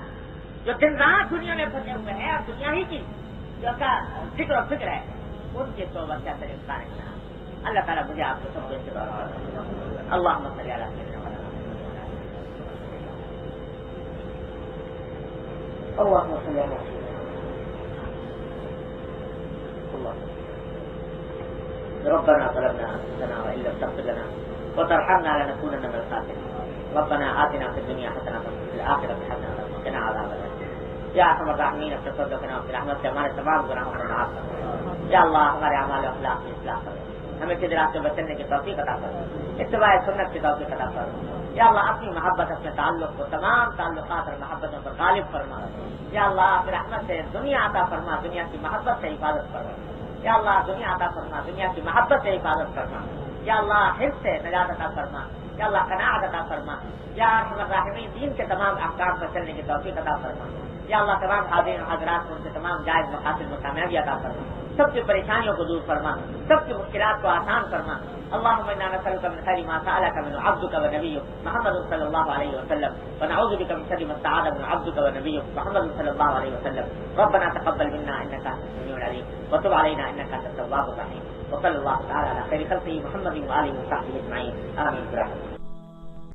جو دن رات دنیا میں پھنسے ہوئے ہیں اور دنیا ہی کی جو کا ذکر و فکر ہے, ان کے صحبت کا طریقہ رکھنا. اللہ تعالیٰ مجھے آپ کو سب کو اتباع کرے. اللہم صلی علی سیدنا اللهم صل على ربنا ظلمنا انفسنا وان لم تغفر لنا وترحمنا لنكونن من الخاسرين. ربنا آتنا في الدنيا حسنة وفي الآخرة حسنة وقنا عذاب النار. یا ارحم الراحمین تصدقنا فی رحمت سے ہمارے تمام گناہوں کو معاف کر. یا اللہ ہمارے اعمال و اخلاق کی اصلاح کرو, ہمیں سیدھے راستے پر چلنے کی توفیق عطا کرو, اتباع سنت کی توفیق عطا کرو. یا اللہ اپنی محبت اپنے تعلق کو تمام تعلقات اور محبتوں پر غالب فرما. یا اللہ اپنی رحمت سے دنیا عطا فرما, دنیا کی محبت سے حفاظت فرما. یا اللہ دنیا عطا فرما, دنیا کی محبت سے حفاظت فرما. یا اللہ حفظ سے نجات عطا فرما. یا اللہ قناعت عطا فرما. یا ارحم الراحمین دین کے تمام احکام پر چلنے کی توفیق عطا فرما. یا اللہ تمام حاضرین و حاضرات کو ان کے تمام جائز مقاصد میں کامیابی عطا فرما. سب کی پریشانیوں کو دور فرما، سب کی مشکلات کو آسان فرما. اللهم انا نسألك من خير ما سألك من عبدك ونبيك محمد صلى الله عليه وسلم، ونعوذ بك من شر ما استعاذ من عبدك ونبيك محمد صلى الله عليه وسلم. ربنا تقبل منا انك انت السميع العليم وتب علينا انك انت التواب الرحيم. وصلى الله تعالى على خير خلقه محمد وآله وصحبه اجمعين. آمين برحمتك.